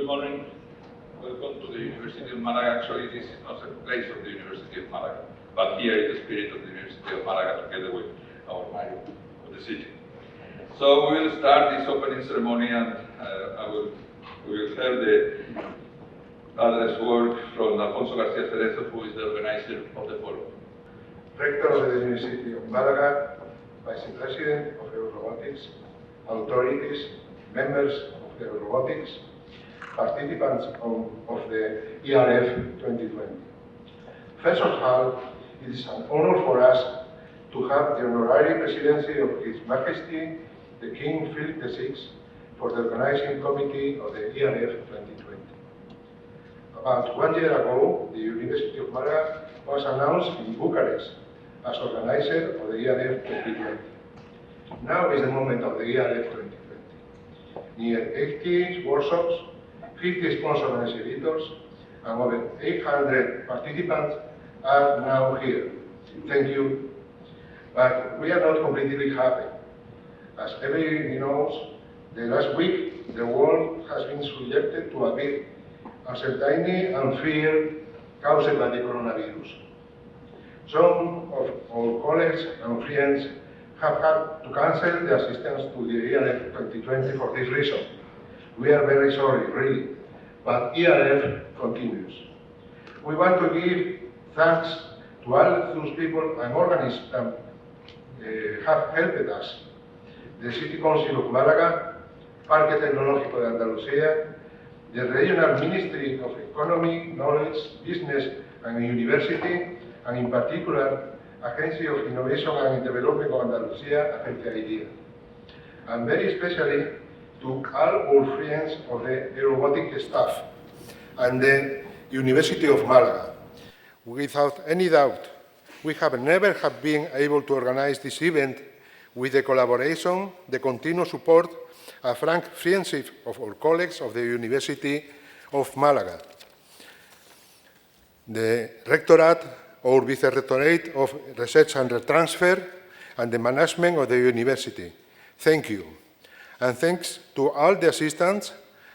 Good morning. Welcome to the University of Malaga. Actually, this is not a place of the University of Malaga, but here is the spirit of the University of Malaga together with our mayor of the city. So we will start this opening ceremony, and we will have the address word from Alfonso García Cerezo, who is the organizer of the forum. Rector of the University of Malaga, Vice President of Robotics, authorities, members of the Robotics, participants of the ERF 2020. First of all, it is an honor for us to have the honorary presidency of His Majesty, the King Philip VI, for the organizing committee of the ERF 2020. About 1 year ago, the University of Malaga was announced in Bucharest as organizer of the ERF 2020. Now is the moment of the ERF 2020. Near 80 workshops, 50 sponsors and exhibitors, and over 800 participants are now here. Thank you. But we are not completely happy. As everybody knows, the last week the world has been subjected to a big uncertainty and fear caused by the coronavirus. Some of our colleagues and friends have had to cancel the assistance to the ERF 2020 for this reason. We are very sorry, really, but ERF continues. We want to give thanks to all those people and organisms that have helped us. The City Council of Malaga, Parque Tecnológico de Andalusia, the Regional Ministry of Economy, Knowledge, Business and University, and in particular, Agency of Innovation and Development of Andalusia, Agencia IDEA. And very especially to all our friends of the euRobotics staff and the University of Malaga. Without any doubt, we have never have been able to organize this event with the collaboration, the continuous support, and frank friendship of our colleagues of the University of Malaga, the Rectorate or Vice-Rectorate of Research and Transfer, and the management of the university. Thank you. And thanks to all the assistants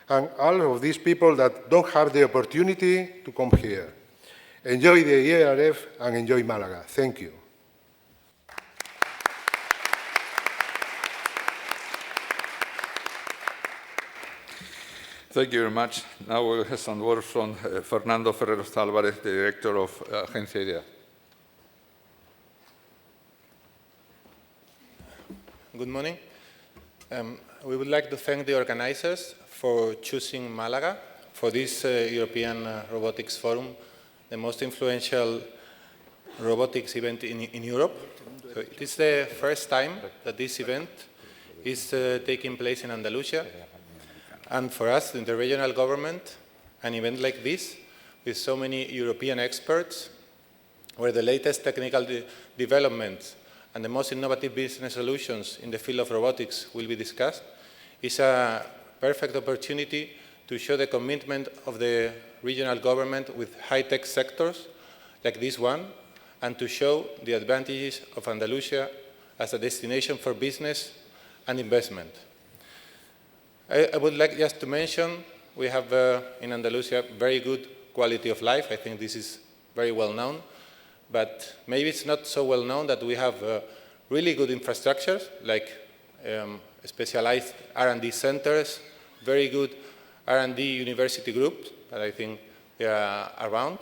and all of these people that don't have the opportunity to come here. Enjoy the ERF and enjoy Malaga. Thank you. Thank you very much. Now we'll have some words from Fernando Ferreros Álvarez, the Director of Agencia IDEA. Good morning. We would like to thank the organizers for choosing Malaga for this European Robotics Forum, the most influential robotics event in Europe. So it is the first time that this event is taking place in Andalusia. And for us, in the regional government, an event like this, with so many European experts, where the latest technical developments and the most innovative business solutions in the field of robotics will be discussed, is a perfect opportunity to show the commitment of the regional government with high-tech sectors like this one, and to show the advantages of Andalusia as a destination for business and investment. I would like just to mention, we have in Andalusia very good quality of life. I think this is very well known. But maybe it's not so well known that we have really good infrastructures, like specialized R&D centers, very good R&D university groups that I think they are around.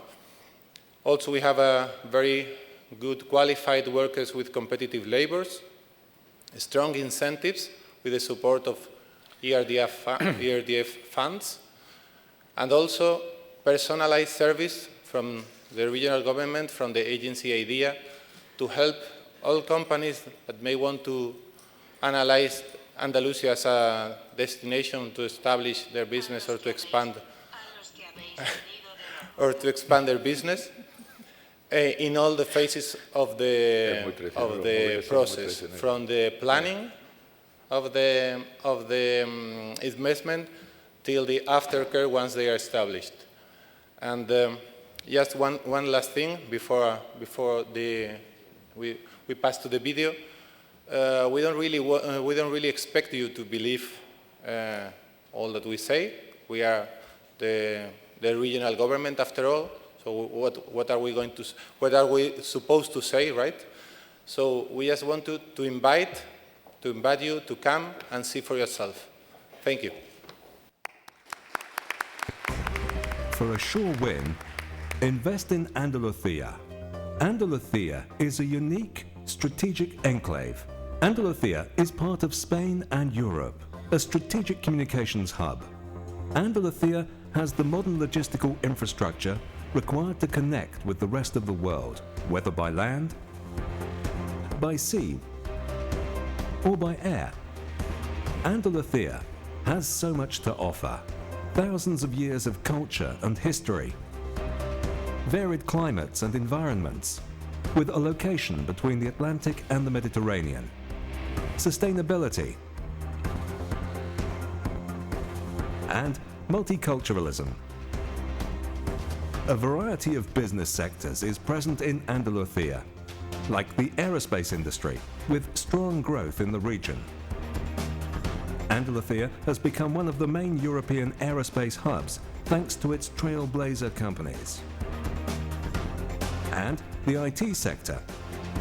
Also, we have very good qualified workers with competitive labors, strong incentives with the support of ERDF funds, and also personalized service from the regional government, from the agency IDEA, to help all companies that may want to analyze Andalusia as a destination to establish their business or to expand their business in all the phases of the process, from the planning of the investment till the aftercare once they are established. And just one last thing before we pass to the video. We don't really expect you to believe all that we say. We are the regional government after all. So what are we supposed to say, right? So we just want to invite you to come and see for yourself. Thank you. For a sure win, invest in Andalothea. Andalothea is a unique strategic enclave. Andalothea is part of Spain and Europe, a strategic communications hub. Andalothea has the modern logistical infrastructure required to connect with the rest of the world, whether by land, by sea, or by air. Andalothea has so much to offer. Thousands of years of culture and history, varied climates and environments, with a location between the Atlantic and the Mediterranean. Sustainability and multiculturalism. A variety of business sectors is present in Andalothea, like the aerospace industry, with strong growth in the region. Andalothea has become one of the main European aerospace hubs thanks to its trailblazer companies. And the IT sector,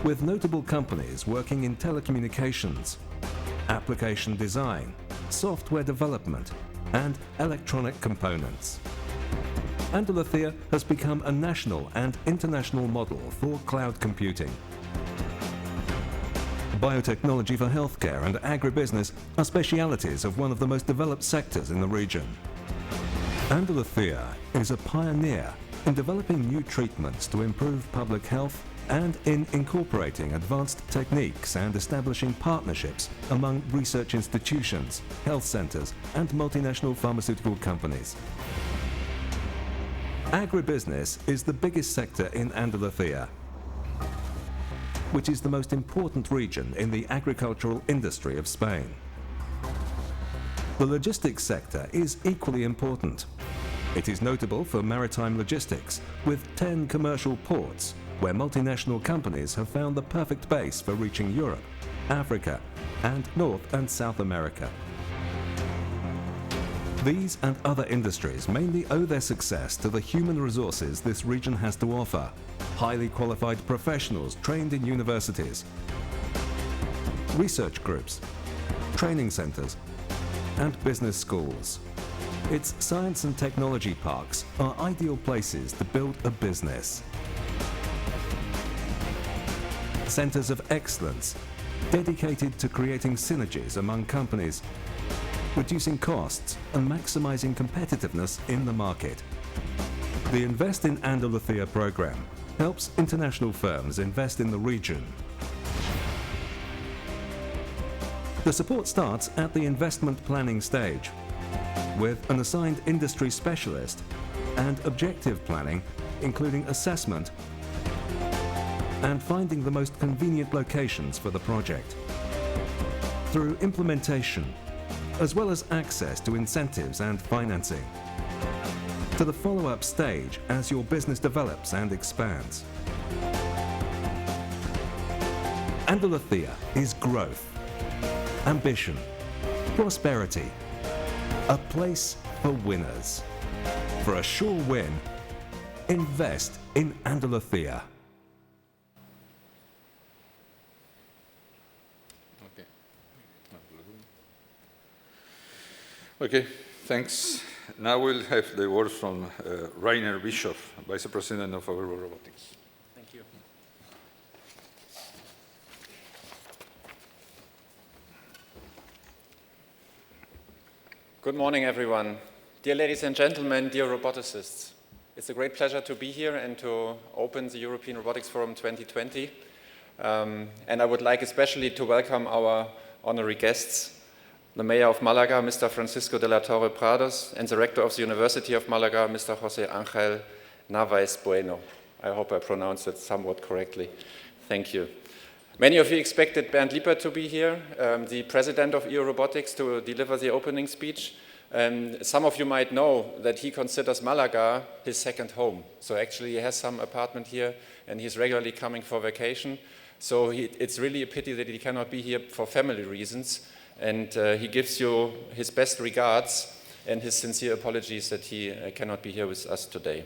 with notable companies working in telecommunications, application design, software development, and electronic components. Andalothea has become a national and international model for cloud computing. Biotechnology for healthcare and agribusiness are specialities of one of the most developed sectors in the region. Andalothea is a pioneer in developing new treatments to improve public health and in incorporating advanced techniques and establishing partnerships among research institutions, health centers, and multinational pharmaceutical companies. Agribusiness is the biggest sector in Andalothea, which is the most important region in the agricultural industry of Spain. The logistics sector is equally important. It is notable for maritime logistics, with 10 commercial ports, where multinational companies have found the perfect base for reaching Europe, Africa, and North and South America. These and other industries mainly owe their success to the human resources this region has to offer. Highly qualified professionals trained in universities, research groups, training centers, and business schools. Its science and technology parks are ideal places to build a business. Centers of excellence, dedicated to creating synergies among companies, reducing costs and maximizing competitiveness in the market. The Invest in Andalothea program helps international firms invest in the region. The support starts at the investment planning stage, with an assigned industry specialist and objective planning, including assessment and finding the most convenient locations for the project. Through implementation, as well as access to incentives and financing. To the follow-up stage as your business develops and expands. Andalothea is growth, ambition, prosperity, a place for winners. For a sure win, invest in Andalothea. Okay, thanks. Now we'll have the words from Rainer Bischoff, Vice President of Robotics. Thank you. Good morning, everyone. Dear ladies and gentlemen, dear roboticists. It's a great pleasure to be here and to open the European Robotics Forum 2020. And I would like especially to welcome our honorary guests, the Mayor of Malaga, Mr. Francisco de la Torre Prados, and the Rector of the University of Malaga, Mr. José Ángel Narváez Bueno. I hope I pronounced it somewhat correctly. Thank you. Many of you expected Bernd Liepert to be here, the President of euRobotics, to deliver the opening speech. Some of you might know that he considers Malaga his second home. So actually he has some apartment here and he's regularly coming for vacation. So it's really a pity that he cannot be here for family reasons. And he gives you his best regards and his sincere apologies that he cannot be here with us today.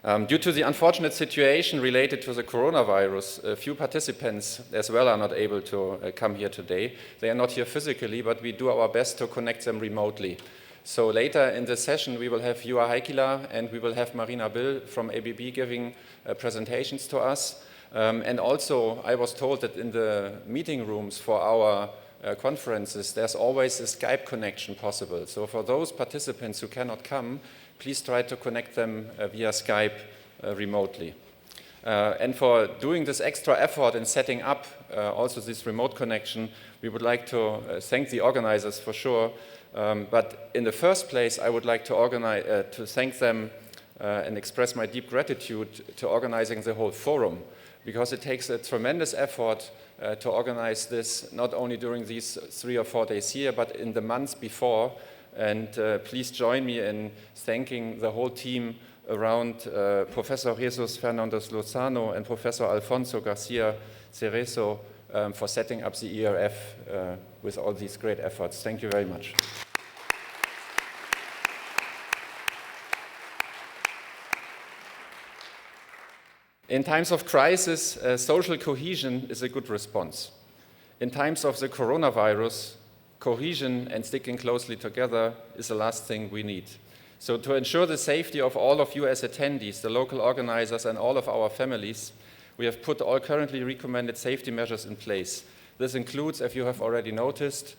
Due to the unfortunate situation related to the coronavirus, a few participants as well are not able to come here today. They are not here physically, but we do our best to connect them remotely. So later in the session, we will have Juha Heikkila and we will have Marina Bill from ABB giving presentations to us. And also, I was told that in the meeting rooms for our conferences, there's always a Skype connection possible. So for those participants who cannot come, please try to connect them via Skype remotely. And for doing this extra effort in setting up also this remote connection, we would like to thank the organizers for sure. But in the first place, I would like to thank them and express my deep gratitude to organizing the whole forum, because it takes a tremendous effort to organize this, not only during these 3 or 4 days here, but in the months before. And please join me in thanking the whole team around Professor Jesus Fernandez Lozano and Professor Alfonso Garcia Cerezo for setting up the ERF with all these great efforts. Thank you very much. In times of crisis, social cohesion is a good response. In times of the coronavirus, cohesion and sticking closely together is the last thing we need. So to ensure the safety of all of you as attendees, the local organizers and all of our families, we have put all currently recommended safety measures in place. This includes, if you have already noticed,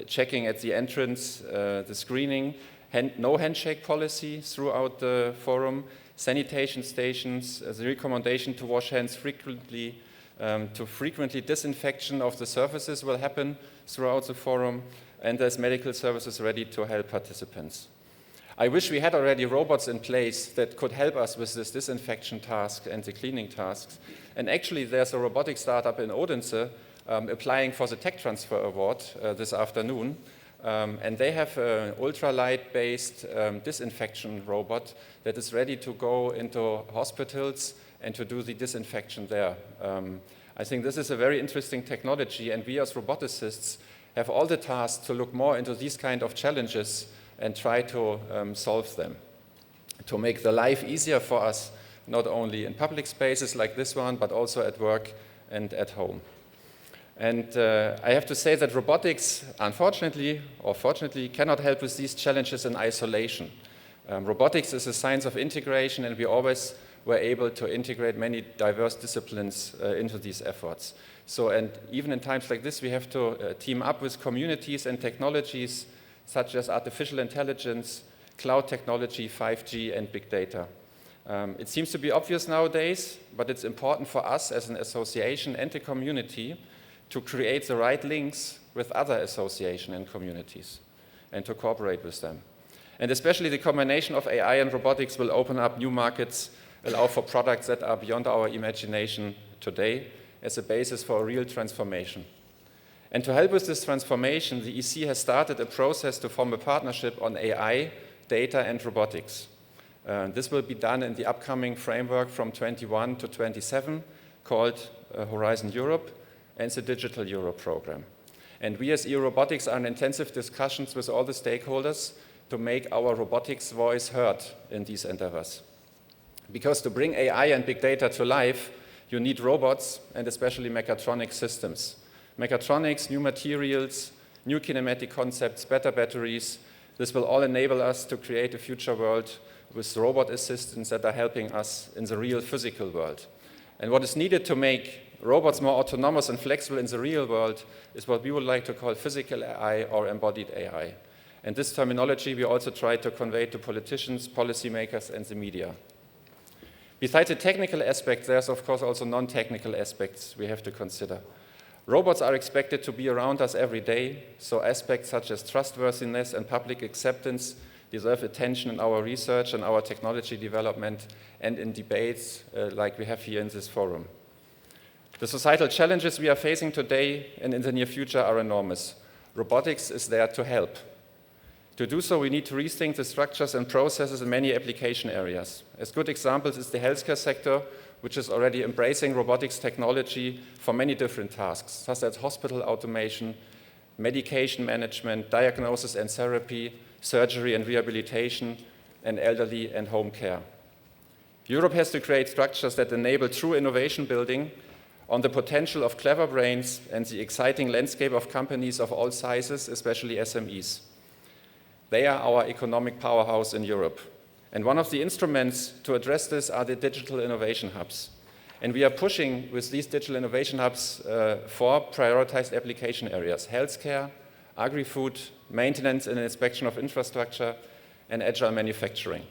checking at the entrance, the screening, no handshake policy throughout the forum, sanitation stations, the recommendation to wash hands frequently, to frequently disinfection of the surfaces will happen throughout the forum, and there's medical services ready to help participants. I wish we had already robots in place that could help us with this disinfection task and the cleaning tasks. And actually, there's a robotic startup in Odense applying for the Tech Transfer Award this afternoon. And they have an ultralight-based disinfection robot that is ready to go into hospitals and to do the disinfection there. I think this is a very interesting technology, and we as roboticists have all the tasks to look more into these kind of challenges and try to solve them, to make the life easier for us, not only in public spaces like this one, but also at work and at home. And I have to say that robotics, unfortunately or fortunately, cannot help with these challenges in isolation. Robotics is a science of integration, and we always were able to integrate many diverse disciplines into these efforts. So, and even in times like this, we have to team up with communities and technologies such as artificial intelligence, cloud technology, 5G, and big data. It seems to be obvious nowadays, but it's important for us as an association and a community to create the right links with other associations and communities and to cooperate with them. And especially the combination of AI and robotics will open up new markets, allow for products that are beyond our imagination today as a basis for a real transformation. And to help with this transformation, the EC has started a process to form a partnership on AI, data, and robotics. This will be done in the upcoming framework from 21 to 27 called Horizon Europe and the Digital Europe program. And we as euRobotics are in intensive discussions with all the stakeholders to make our robotics voice heard in these endeavors. Because to bring AI and big data to life, you need robots and especially mechatronic systems. Mechatronics, new materials, new kinematic concepts, better batteries. This will all enable us to create a future world with robot assistants that are helping us in the real physical world. And what is needed to make robots more autonomous and flexible in the real world is what we would like to call physical AI or embodied AI. And this terminology we also try to convey to politicians, policymakers, and the media. Besides the technical aspects, there's of course also non-technical aspects we have to consider. Robots are expected to be around us every day, so aspects such as trustworthiness and public acceptance deserve attention in our research and our technology development and in debates like we have here in this forum. The societal challenges we are facing today and in the near future are enormous. Robotics is there to help. To do so, we need to rethink the structures and processes in many application areas. As good examples is the healthcare sector, which is already embracing robotics technology for many different tasks, such as hospital automation, medication management, diagnosis and therapy, surgery and rehabilitation, and elderly and home care. Europe has to create structures that enable true innovation building on the potential of clever brains and the exciting landscape of companies of all sizes, especially SMEs. They are our economic powerhouse in Europe. And one of the instruments to address this are the digital innovation hubs. And we are pushing with these digital innovation hubs for prioritized application areas: healthcare, agri-food, maintenance and inspection of infrastructure, and agile manufacturing.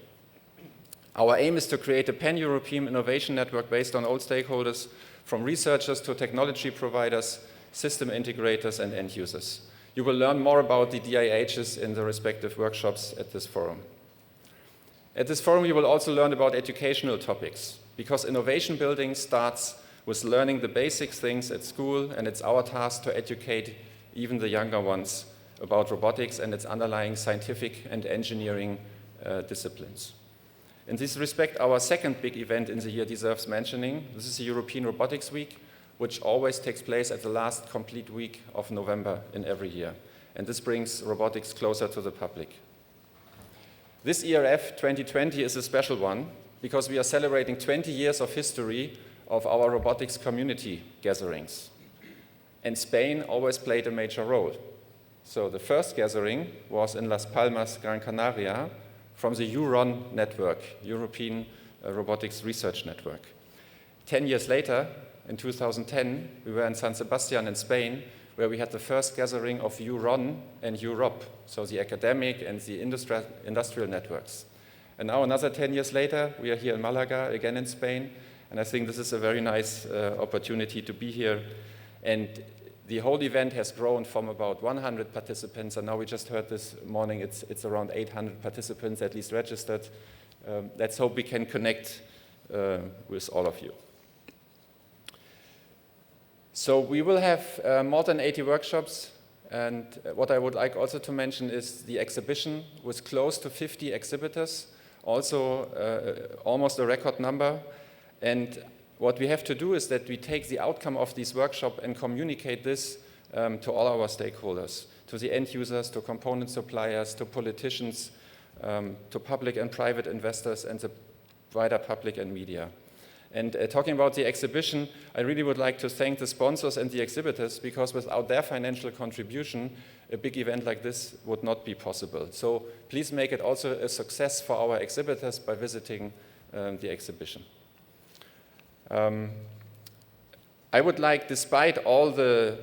Our aim is to create a pan-European innovation network based on all stakeholders, from researchers to technology providers, system integrators, and end users. You will learn more about the DIHs in the respective workshops at this forum. At this forum, you will also learn about educational topics, because innovation building starts with learning the basic things at school, and it's our task to educate even the younger ones about robotics and its underlying scientific and engineering disciplines. In this respect, our second big event in the year deserves mentioning. This is the European Robotics Week, which always takes place at the last complete week of November in every year. And this brings robotics closer to the public. This ERF 2020 is a special one because we are celebrating 20 years of history of our robotics community gatherings. And Spain always played a major role. So the first gathering was in Las Palmas, Gran Canaria, from the EURON network, European Robotics Research Network. 10 years later, in 2010, we were in San Sebastian in Spain, where we had the first gathering of EURON and EUROP, so the academic and the industrial networks. And now another 10 years later, we are here in Malaga, again in Spain, and I think this is a very nice opportunity to be here. And the whole event has grown from about 100 participants, and now we just heard this morning it's around 800 participants at least registered. Let's hope we can connect with all of you. So we will have more than 80 workshops, and what I would like also to mention is the exhibition with close to 50 exhibitors, also almost a record number. And what we have to do is that we take the outcome of this workshop and communicate this to all our stakeholders, to the end users, to component suppliers, to politicians, to public and private investors, and the wider public and media. And talking about the exhibition, I really would like to thank the sponsors and the exhibitors, because without their financial contribution, a big event like this would not be possible. So please make it also a success for our exhibitors by visiting the exhibition. I would like, despite all the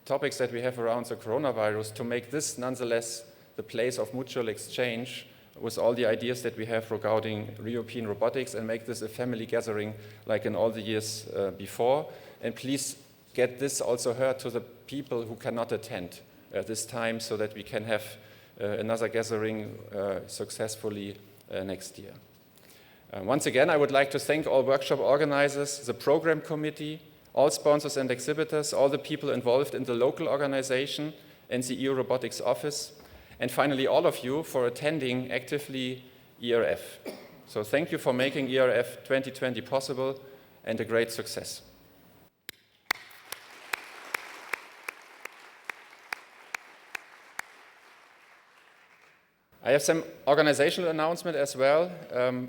topics that we have around the coronavirus, to make this nonetheless the place of mutual exchange with all the ideas that we have regarding European robotics, and make this a family gathering like in all the years before. And please get this also heard to the people who cannot attend this time, so that we can have another gathering successfully next year. Once again, I would like to thank all workshop organizers, the program committee, all sponsors and exhibitors, all the people involved in the local organization and the euRobotics office, and finally all of you for attending actively ERF. So thank you for making ERF 2020 possible, and a great success. I have some organizational announcement as well.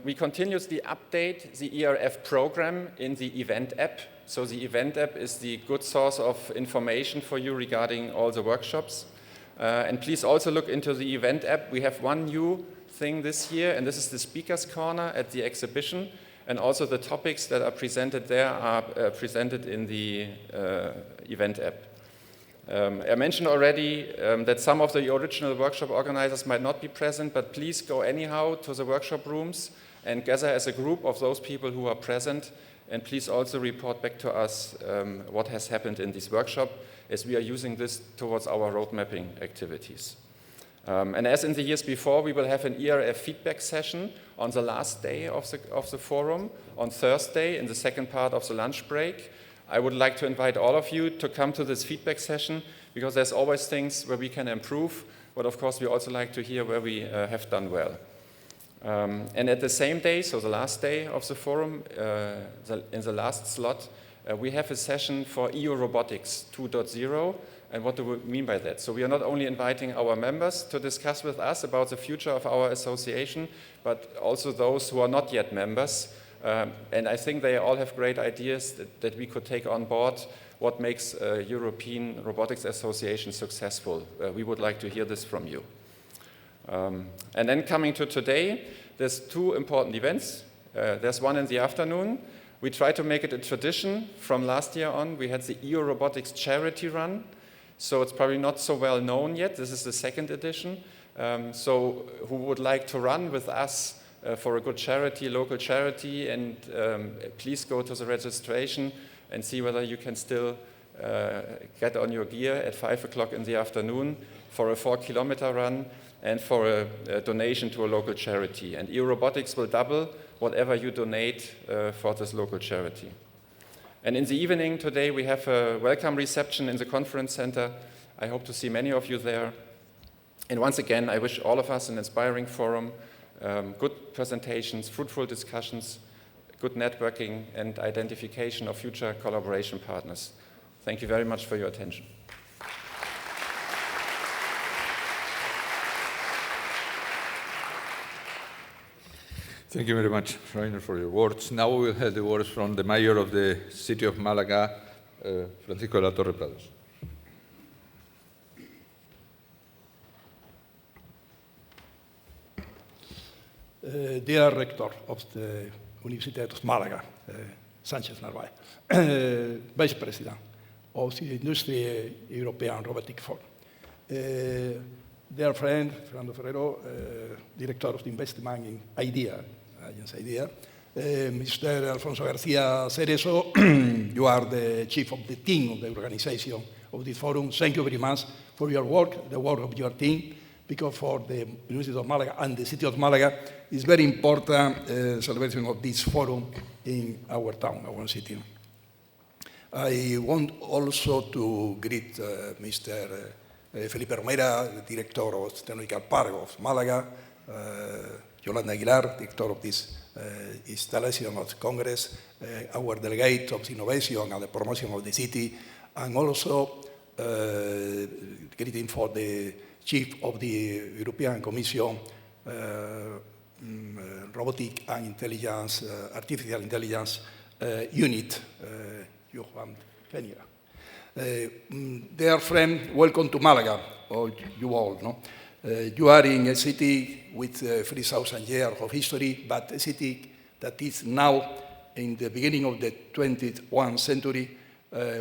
We continuously update the ERF program in the event app. So the event app is the good source of information for you regarding all the workshops. And please also look into the event app. We have one new thing this year, and this is the speakers corner at the exhibition. And also the topics that are presented there are presented in the event app. I mentioned already that some of the original workshop organizers might not be present, but please go anyhow to the workshop rooms and gather as a group of those people who are present. And please also report back to us what has happened in this workshop, as we are using this towards our road mapping activities. And as in the years before, we will have an Erf Feedback Session on the last day of the forum, on Thursday, in the second part of the lunch break. I would like to invite all of you to come to this feedback session, because there's always things where we can improve, but of course we also like to hear where we have done well. And at the same day, so the last day of the forum, in the last slot, we have a session for euRobotics 2.0, And what do we mean by that? So we are not only inviting our members to discuss with us about the future of our association, but also those who are not yet members. And I think they all have great ideas that we could take on board what makes a European Robotics Association successful. We would like to hear this from you. And then coming to today, there's two important events. There's one in the afternoon. We try to make it a tradition from last year on. We had the euRobotics charity run. So it's probably not so well known yet. This is the second edition. So who would like to run with us for a good charity, local charity, and please go to the registration and see whether you can still get on your gear at 5 o'clock in the afternoon for a 4-kilometer run and for a donation to a local charity. And euRobotics will double whatever you donate for this local charity. And in the evening today, we have a welcome reception in the conference center. I hope to see many of you there. And once again, I wish all of us an inspiring forum, good presentations, fruitful discussions, good networking, and identification of future collaboration partners. Thank you very much for your attention. Thank you very much, Rainer, for your words. Now we will have the words from the mayor of the city of Malaga, Francisco de la Torre Prados. Dear Rector of the University of Malaga, Sanchez Narvaez, Vice President of the Industry European Robotic Forum, dear friend Fernando Ferrero, Director of the Investment in IDEA, Agence IDEA, Mr. Alfonso Garcia Cerezo, you are the chief of the team of the organization of this forum. Thank you very much for your work, the work of your team, because for the University of Malaga and the city of Malaga, it's very important celebration of this forum in our town, our city. I want also to greet Mr. Felipe Romera, the director of the Technological Park of Malaga, Yolanda Aguilar, director of this installation of Congress, our delegate of innovation and the promotion of the city, and also greeting for the chief of the European Commission Robotic and Intelligence, Artificial Intelligence Unit, Johan Fenira. Dear friend, welcome to Malaga, or you all know. You are in a city with 3,000 years of history, but a city that is now in the beginning of the 21st century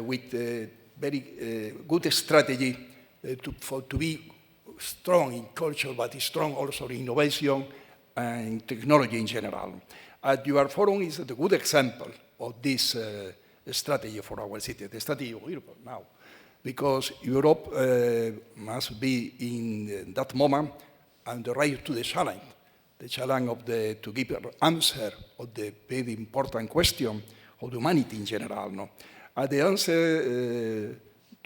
with a very good strategy to be strong in culture, but strong also in innovation and technology in general. Your forum is a good example of this strategy for our city, the strategy of Europe now. Because Europe must be in that moment and the right to the challenge of to give an answer of the very important question of humanity in general. No? The answer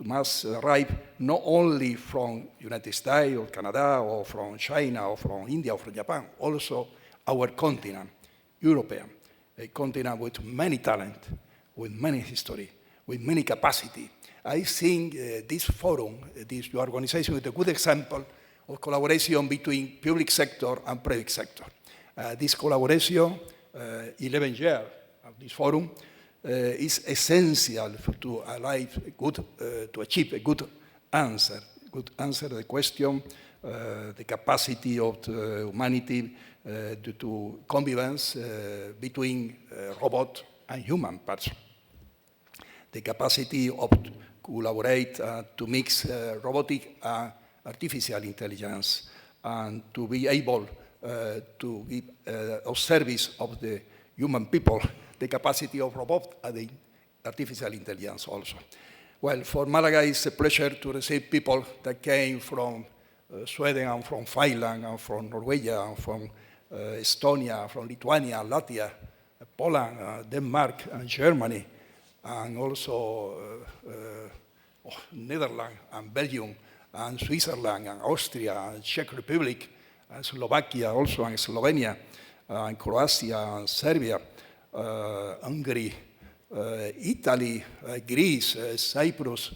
must arrive not only from United States or Canada or from China or from India or from Japan, also our continent, European, a continent with many talent, with many history, with many capacity. I think this forum, your organization, is a good example of collaboration between public sector and private sector. This collaboration, 11 years of this forum, is essential to to achieve a good answer to the question, the capacity of the humanity to convivence between robot and human person. The capacity of collaborate to mix robotic and artificial intelligence, and to be able to give a service of the human people, the capacity of robot and the artificial intelligence also. Well, for Malaga, it's a pleasure to receive people that came from Sweden and from Finland and from Norway and from Estonia, from Lithuania, Latvia, Poland, Denmark and Germany, and also Netherlands and Belgium and Switzerland and Austria and Czech Republic and Slovakia also and Slovenia and Croatia and Serbia, Hungary, Italy, Greece, Cyprus,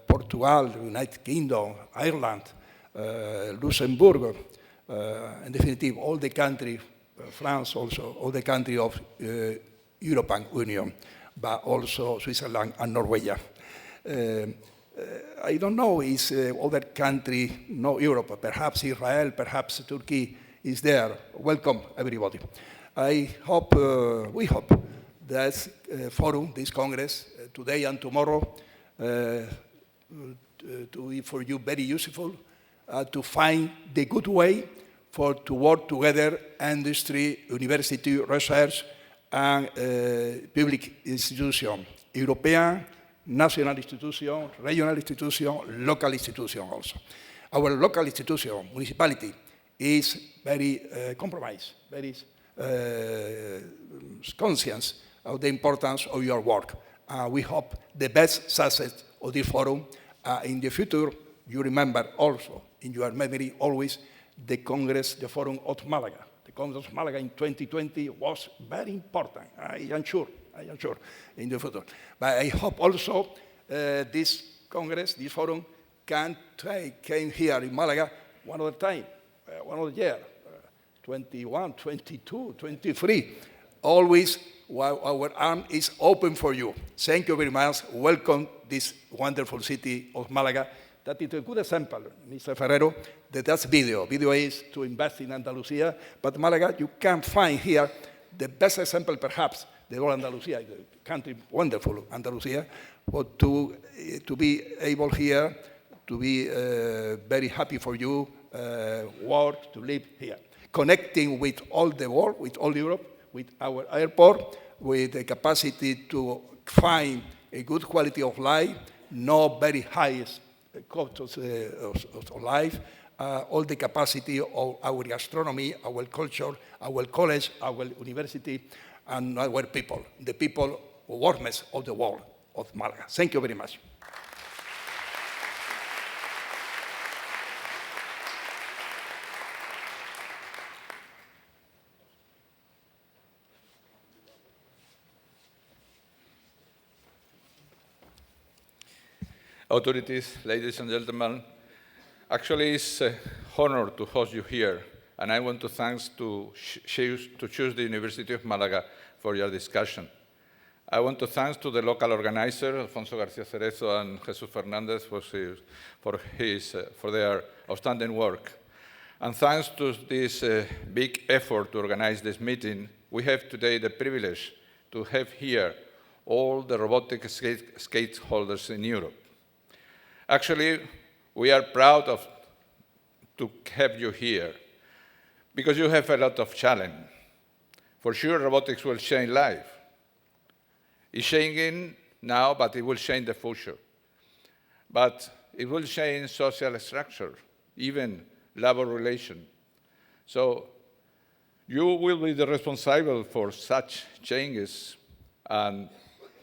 Portugal, United Kingdom, Ireland, Luxembourg, in definitive, all the country, France also, all the country of European Union, but also Switzerland and Norway. I don't know, is other country, no Europe, perhaps Israel, perhaps Turkey is there. Welcome, everybody. I hope, we hope, that forum, this Congress, today and tomorrow, to be for you very useful, to find the good way to work together, industry, university, research, and public institution, European, national institution, regional institution, local institution also. Our local institution, municipality, is very compromised, very conscious of the importance of your work. We hope the best success of this forum. In the future, you remember also, in your memory always, the Congress, the Forum of Malaga. The Congress of Malaga in 2020 was very important, I am sure, in the future. But I hope also this Congress, this forum, came here in Malaga one other time, one other year, 21, 22, 23. Always our arm is open for you. Thank you very much. Welcome this wonderful city of Malaga. That is a good example, Mr. Ferrero, that's video. Video is to invest in Andalusia, but Malaga, you can find here the best example, perhaps, the whole Andalusia, the country, wonderful Andalusia, but to be able here, to be very happy for you, work, to live here. Connecting with all the world, with all Europe, with our airport, with the capacity to find a good quality of life, no very high cost of life, all the capacity of our gastronomy, our culture, our college, our university, and our people, the people warmest of the world of Malaga. Thank you very much. Authorities, ladies and gentlemen, actually it's an honor to host you here, and I want to choose the University of Malaga for your discussion. I want to thank to the local organizer, Alfonso García Cerezo and Jesús Fernández, for their outstanding work. And thanks to this big effort to organize this meeting, we have today the privilege to have here all the robotic stakeholders in Europe. Actually, we are proud to have you here because you have a lot of challenge. For sure, robotics will change life. It's changing now, but it will change the future. But it will change social structure, even labor relation. So you will be the responsible for such changes, and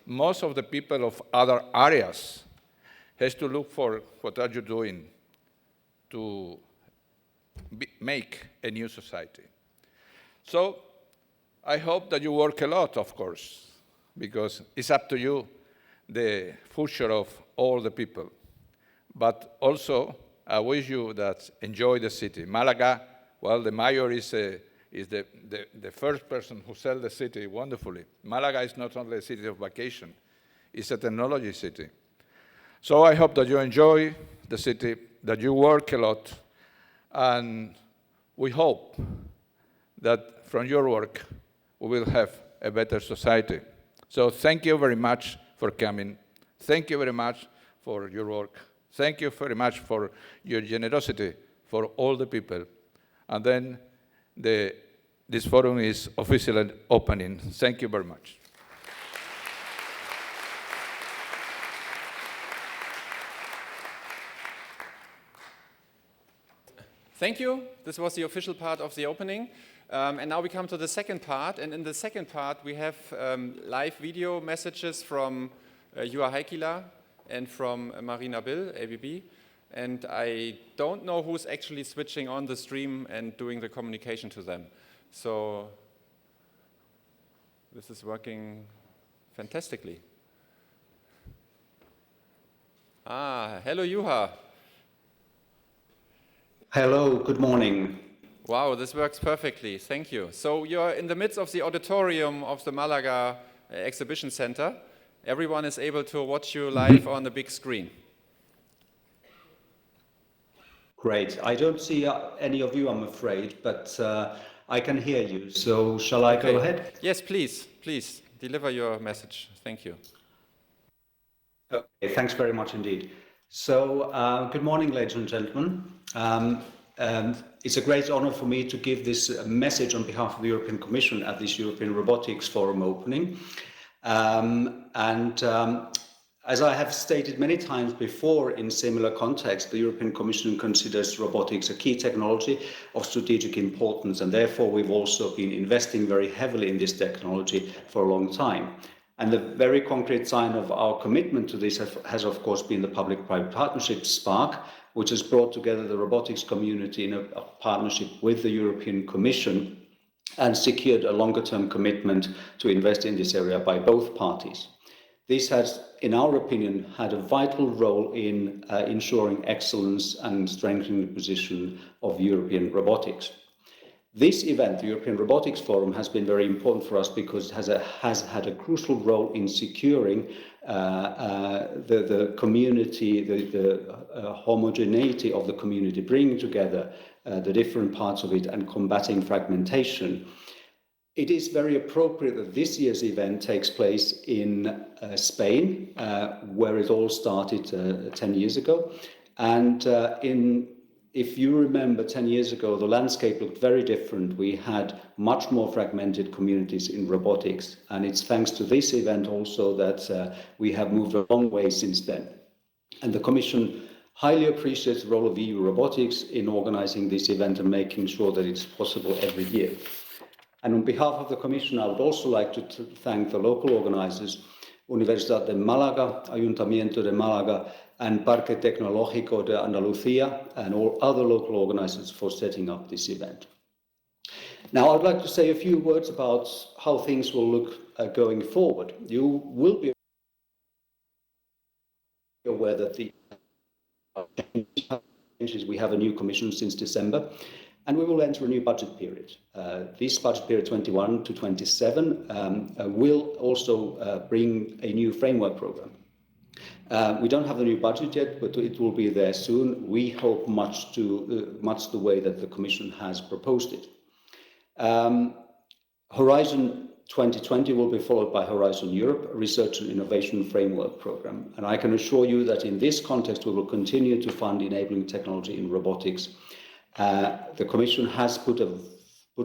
most of the people of other areas has to look for what are you doing to make a new society. So I hope that you work a lot, of course, because it's up to you, the future of all the people. But also, I wish you that enjoy the city. Malaga, well, the mayor is the first person who sells the city wonderfully. Malaga is not only a city of vacation, it's a technology city. So I hope that you enjoy the city, that you work a lot, and we hope that from your work we will have a better society. So thank you very much for coming. Thank you very much for your work. Thank you very much for your generosity for all the people. And then this forum is officially opening. Thank you very much. Thank you. This was the official part of the opening. And now we come to the second part. And in the second part, we have live video messages from Juha Heikkilä and from Marina Bill, ABB. And I don't know who's actually switching on the stream and doing the communication to them. So this is working fantastically. Hello, Juha. Hello, good morning. Wow, this works perfectly. Thank you. So you're in the midst of the auditorium of the Malaga Exhibition Center. Everyone is able to watch you live on the big screen. Great. I don't see any of you, I'm afraid, but I can hear you. So shall I go ahead? Yes, please. Please deliver your message. Thank you. Okay, thanks very much indeed. So good morning, ladies and gentlemen. It's a great honor for me to give this message on behalf of the European Commission at this European Robotics Forum opening. As I have stated many times before in similar contexts, the European Commission considers robotics a key technology of strategic importance, and therefore we've also been investing very heavily in this technology for a long time. And the very concrete sign of our commitment to this has of course been the public-private partnership SPARC, which has brought together the robotics community in a partnership with the European Commission and secured a longer-term commitment to invest in this area by both parties. This has, in our opinion, had a vital role in ensuring excellence and strengthening the position of European robotics. This event, the European Robotics Forum, has been very important for us because it has had a crucial role in securing the community, the homogeneity of the community, bringing together the different parts of it and combating fragmentation. It is very appropriate that this year's event takes place in Spain, where it all started 10 years ago. And if you remember 10 years ago, the landscape looked very different. We had much more fragmented communities in robotics. And it's thanks to this event also that we have moved a long way since then. And the Commission highly appreciates the role of euRobotics in organizing this event and making sure that it's possible every year. And on behalf of the Commission, I would also like to thank the local organizers, Universidad de Málaga, Ayuntamiento de Málaga, and Parque Tecnológico de Andalusia, and all other local organizers for setting up this event. Now, I'd like to say a few words about how things will look going forward. You will be aware that the we have a new Commission since December, and we will enter a new budget period. This budget period 21 to 27 will also bring a new framework program. We don't have the new budget yet, but it will be there soon. We hope much the way that the Commission has proposed it. Horizon 2020 will be followed by Horizon Europe, a research and innovation framework program. And I can assure you that in this context, we will continue to fund enabling technology in robotics. The Commission has put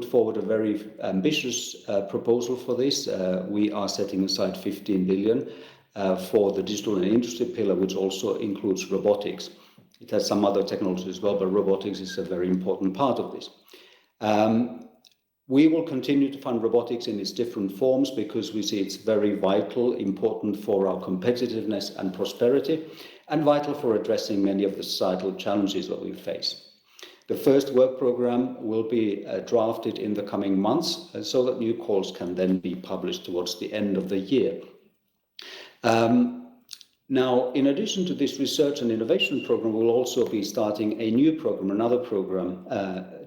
forward a very ambitious proposal for this. We are setting aside 15 billion for the digital and industry pillar, which also includes robotics. It has some other technologies as well, but robotics is a very important part of this. We will continue to fund robotics in its different forms because we see it's very vital, important for our competitiveness and prosperity, and vital for addressing many of the societal challenges that we face. The first work program will be drafted in the coming months so that new calls can then be published towards the end of the year. Now, in addition to this research and innovation program, we'll also be starting a new program, another program,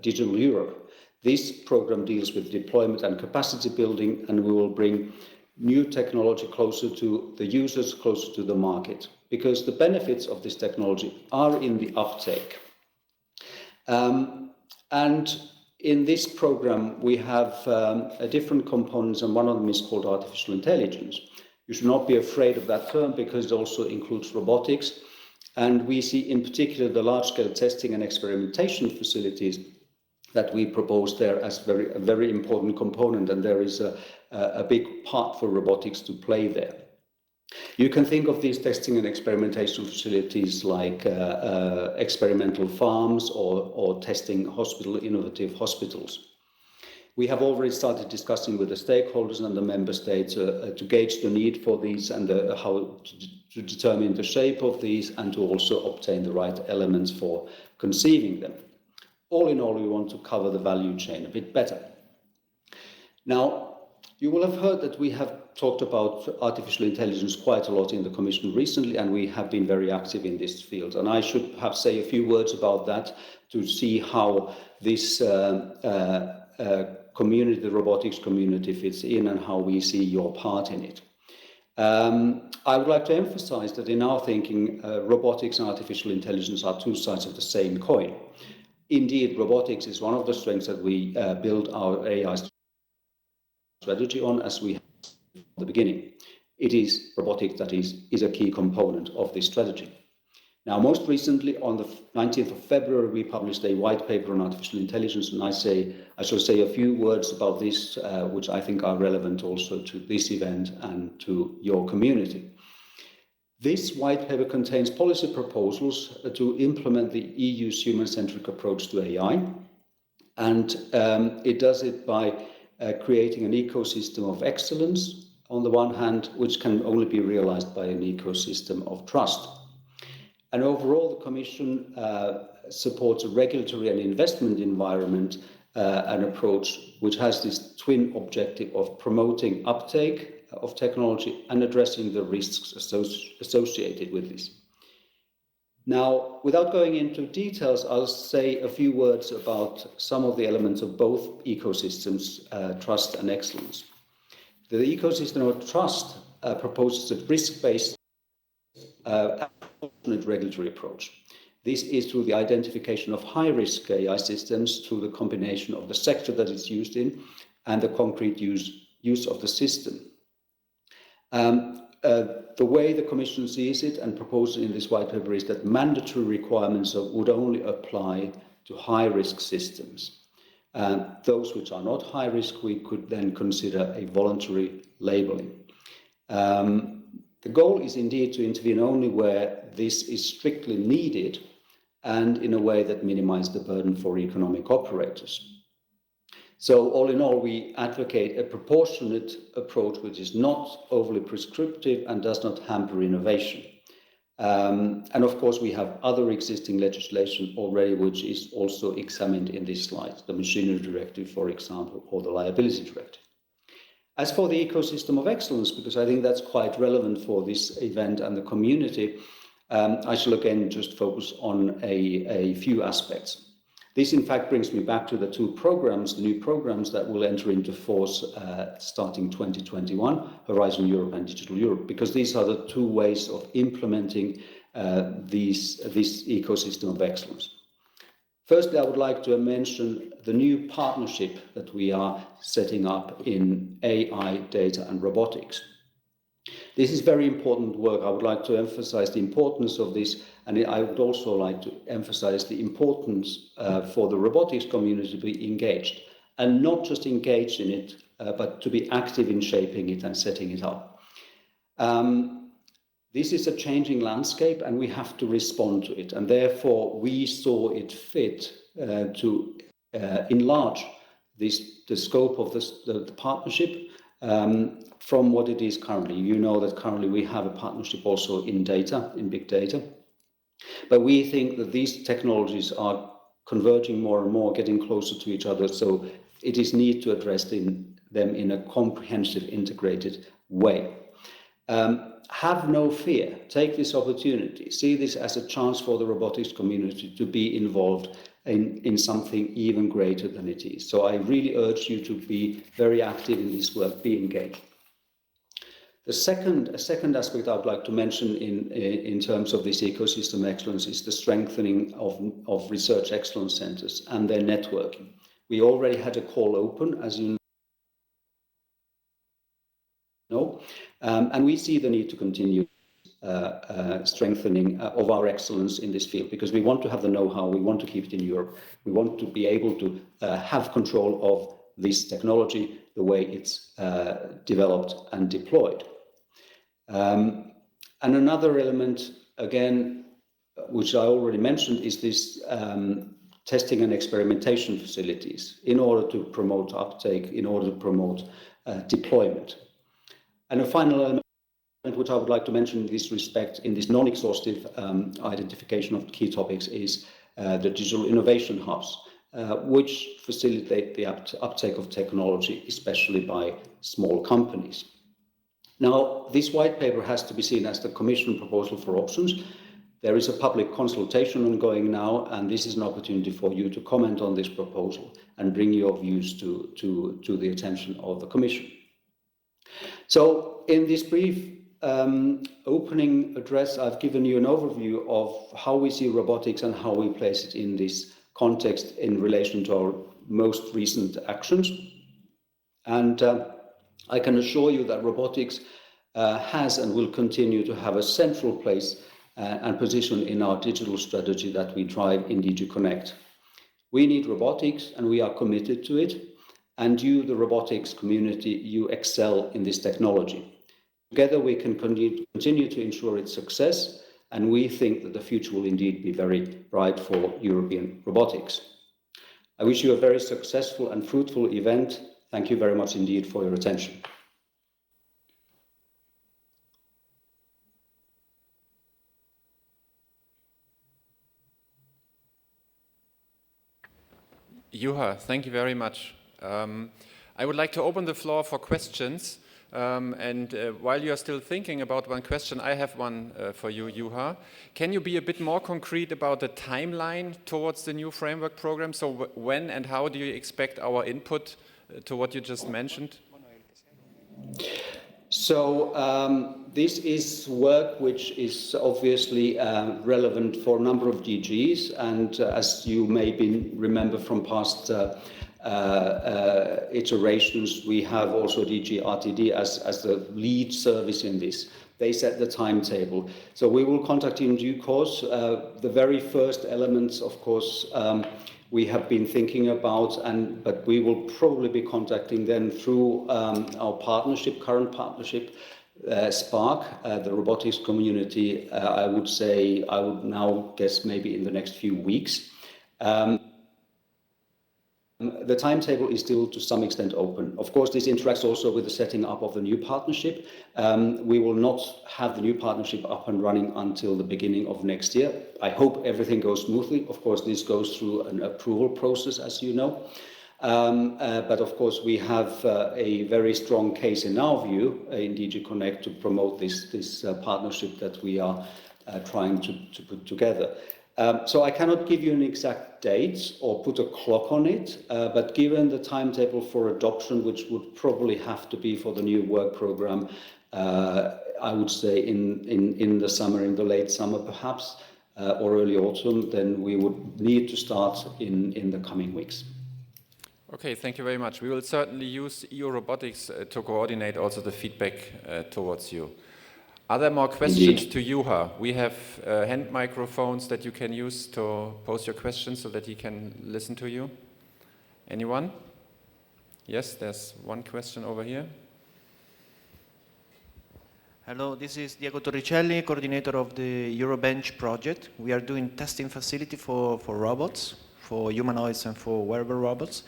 Digital Europe. This program deals with deployment and capacity building, and we will bring new technology closer to the users, closer to the market, because the benefits of this technology are in the uptake. And in this program, we have different components, and one of them is called artificial intelligence. You should not be afraid of that term because it also includes robotics. And we see in particular the large-scale testing and experimentation facilities that we propose there as a very important component, and there is a big part for robotics to play there. You can think of these testing and experimentation facilities like experimental farms or testing innovative hospitals. We have already started discussing with the stakeholders and the member states to gauge the need for these and how to determine the shape of these and to also obtain the right elements for conceiving them. All in all, we want to cover the value chain a bit better. Now, You will have heard that we have talked about artificial intelligence quite a lot in the Commission recently, and we have been very active in this field. And I should perhaps say a few words about that to see how this community, the robotics community, fits in and how we see your part in it. I would like to emphasize that in our thinking, robotics and artificial intelligence are two sides of the same coin. Indeed, robotics is one of the strengths that we build our AI strategy on, as we have at the beginning. It is robotics that is a key component of this strategy. Now, most recently, on the 19th of February, we published a white paper on artificial intelligence, and I shall say a few words about this, which I think are relevant also to this event and to your community. This white paper contains policy proposals to implement the EU's human-centric approach to AI, and it does it by creating an ecosystem of excellence, on the one hand, which can only be realized by an ecosystem of trust. And overall, the Commission supports a regulatory and investment environment, an approach which has this twin objective of promoting uptake of technology and addressing the risks associated with this. Now, without going into details, I'll say a few words about some of the elements of both ecosystems, trust and excellence. The ecosystem of trust proposes a risk-based regulatory approach. This is through the identification of high-risk AI systems through the combination of the sector that it's used in and the concrete use of the system. The way the Commission sees it and proposes in this white paper is that mandatory requirements would only apply to high-risk systems. Those which are not high-risk, we could then consider a voluntary labelling. The goal is indeed to intervene only where this is strictly needed and in a way that minimizes the burden for economic operators. So all in all, we advocate a proportionate approach which is not overly prescriptive and does not hamper innovation. And of course, we have other existing legislation already which is also examined in this slide, the Machinery Directive, for example, or the Liability Directive. As for the ecosystem of excellence, because I think that's quite relevant for this event and the community, I shall again just focus on a few aspects. This, in fact, brings me back to the two programs, the new programs that will enter into force starting 2021, Horizon Europe and Digital Europe, because these are the two ways of implementing this ecosystem of excellence. Firstly, I would like to mention the new partnership that we are setting up in AI, data and robotics. This is very important work. I would like to emphasize the importance of this, and I would also like to emphasize the importance for the robotics community to be engaged, and not just engaged in it, but to be active in shaping it and setting it up. This is a changing landscape and we have to respond to it, and therefore we saw it fit to enlarge the scope of the partnership from what it is currently. You know that currently we have a partnership also in data, in big data, but we think that these technologies are converging more and more, getting closer to each other, so it is need to address them in a comprehensive, integrated way. Have no fear, take this opportunity, see this as a chance for the robotics community to be involved in something even greater than it is. So I really urge you to be very active in this work, be engaged. A second aspect I would like to mention in terms of this ecosystem excellence is the strengthening of research excellence centers and their networking. We already had a call open, as you know, and we see the need to continue strengthening of our excellence in this field, because we want to have the know-how, we want to keep it in Europe, we want to be able to have control of this technology, the way it's developed and deployed. And another element, again, which I already mentioned, is this testing and experimentation facilities in order to promote uptake, in order to promote deployment. And a final element which I would like to mention in this respect, in this non-exhaustive identification of key topics, is the digital innovation hubs. which facilitate the uptake of technology, especially by small companies. Now, this white paper has to be seen as the Commission proposal for options. There is a public consultation ongoing now, and this is an opportunity for you to comment on this proposal and bring your views to the attention of the Commission. So, in this brief opening address, I've given you an overview of how we see robotics and how we place it in this context in relation to our most recent actions. And I can assure you that robotics has and will continue to have a central place and position in our digital strategy that we drive in DG Connect. We need robotics and we are committed to it. And you, the robotics community, you excel in this technology. Together we can continue to ensure its success, and we think that the future will indeed be very bright for European robotics. I wish you a very successful and fruitful event. Thank you very much indeed for your attention. Juha, thank you very much. I would like to open the floor for questions. While you are still thinking about one question, I have one for you, Juha. Can you be a bit more concrete about the timeline towards the new framework program? So when and how do you expect our input to what you just mentioned? So this is work which is obviously relevant for a number of DGs, and as you may remember from past iterations, we have also DG RTD as the lead service in this. They set the timetable. So we will contact you in due course. The very first elements, of course, we have been thinking about, but we will probably be contacting them through our current partnership, Spark, the robotics community. I would now guess maybe in the next few weeks. The timetable is still to some extent open. Of course, this interacts also with the setting up of the new partnership. We will not have the new partnership up and running until the beginning of next year. I hope everything goes smoothly. Of course, this goes through an approval process, as you know. But of course, we have a very strong case in our view in DG Connect to promote this partnership that we are trying to put together. So I cannot give you an exact date or put a clock on it, but given the timetable for adoption, which would probably have to be for the new work program, I would say in the summer, in the late summer perhaps, or early autumn, then we would need to start in the coming weeks. Okay, thank you very much. We will certainly use euRobotics to coordinate also the feedback towards you. Are there more questions to Juha? We have hand microphones that you can use to pose your questions so that he can listen to you. Anyone? Yes, there's one question over here. Hello, this is Diego Torricelli, coordinator of the Eurobench project. We are doing testing facility for robots, for humanoids and for wearable robots.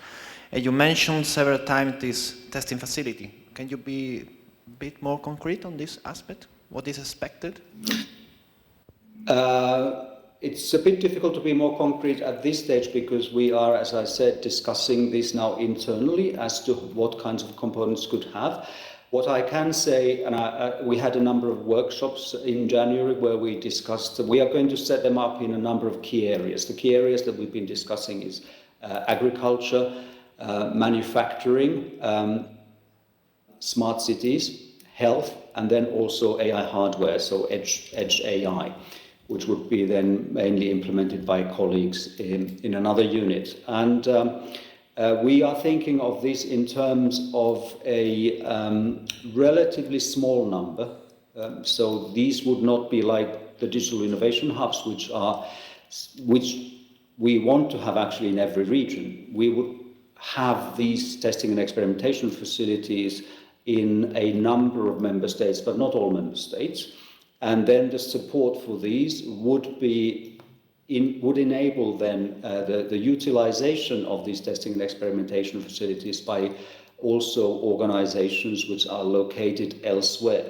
And you mentioned several times this testing facility. Can you be a bit more concrete on this aspect? What is expected? It's a bit difficult to be more concrete at this stage because we are, as I said, discussing this now internally as to what kinds of components could have. What I can say, and we had a number of workshops in January where we discussed, we are going to set them up in a number of key areas. The key areas that we've been discussing is agriculture, manufacturing, smart cities, health, and then also AI hardware, so edge AI, which would be then mainly implemented by colleagues in another unit. And we are thinking of this in terms of a relatively small number. So these would not be like the digital innovation hubs, which we want to have actually in every region. We would have these testing and experimentation facilities in a number of member states, but not all member states. And then the support for these would enable then the utilization of these testing and experimentation facilities by also organizations which are located elsewhere.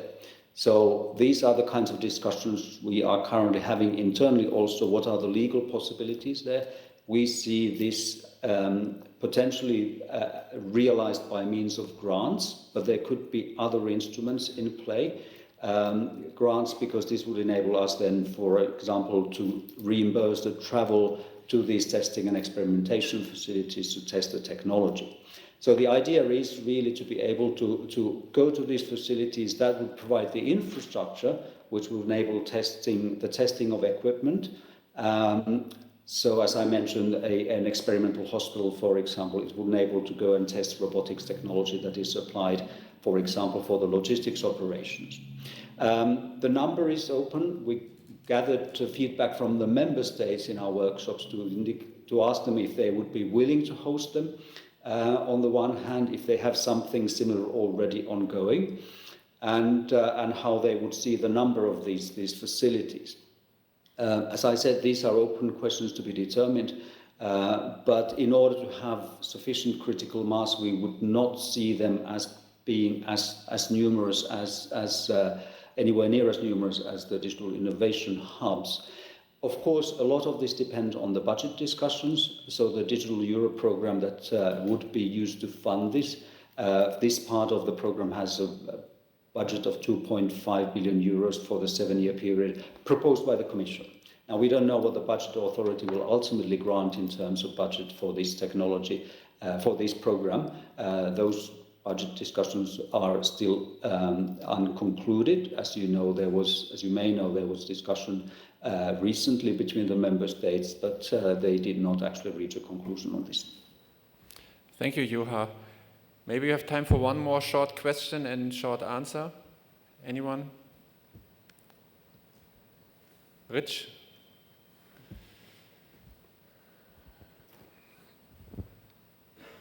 So these are the kinds of discussions we are currently having internally also. What are the legal possibilities there? We see this potentially realized by means of grants, but there could be other instruments in play. Grants, because this would enable us then, for example, to reimburse the travel to these testing and experimentation facilities to test the technology. So the idea is really to be able to go to these facilities that would provide the infrastructure which will enable the testing of equipment. So as I mentioned, an experimental hospital, for example, it will enable to go and test robotics technology that is applied, for example, for the logistics operations. The number is open. We gathered feedback from the member states in our workshops to ask them if they would be willing to host them. On the one hand, if they have something similar already ongoing, and how they would see the number of these facilities. As I said, these are open questions to be determined, but in order to have sufficient critical mass, we would not see them as being as numerous as anywhere near as numerous as the digital innovation hubs. Of course, a lot of this depends on the budget discussions. So the Digital Europe program that would be used to fund this, this part of the program has a budget of 2.5 billion euros for the 7-year period proposed by the Commission. Now, we don't know what the budget authority will ultimately grant in terms of budget for this technology, for this program. Those budget discussions are still unconcluded. As you may know, there was discussion recently between the member states, but they did not actually reach a conclusion on this. Thank you, Juha. Maybe we have time for one more short question and short answer. Anyone? Rich?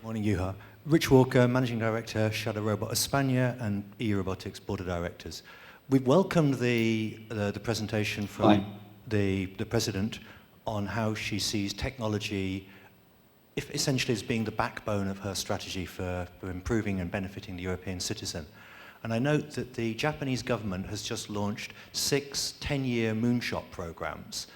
Morning, Juha. Rich Walker, Managing Director, Shadow Robot España and euRobotics Board of Directors. We've welcomed the presentation from the President on how she sees technology essentially as being the backbone of her strategy for improving and benefiting the European citizen. And I note that the Japanese government has just launched 6 10-year moonshot programs,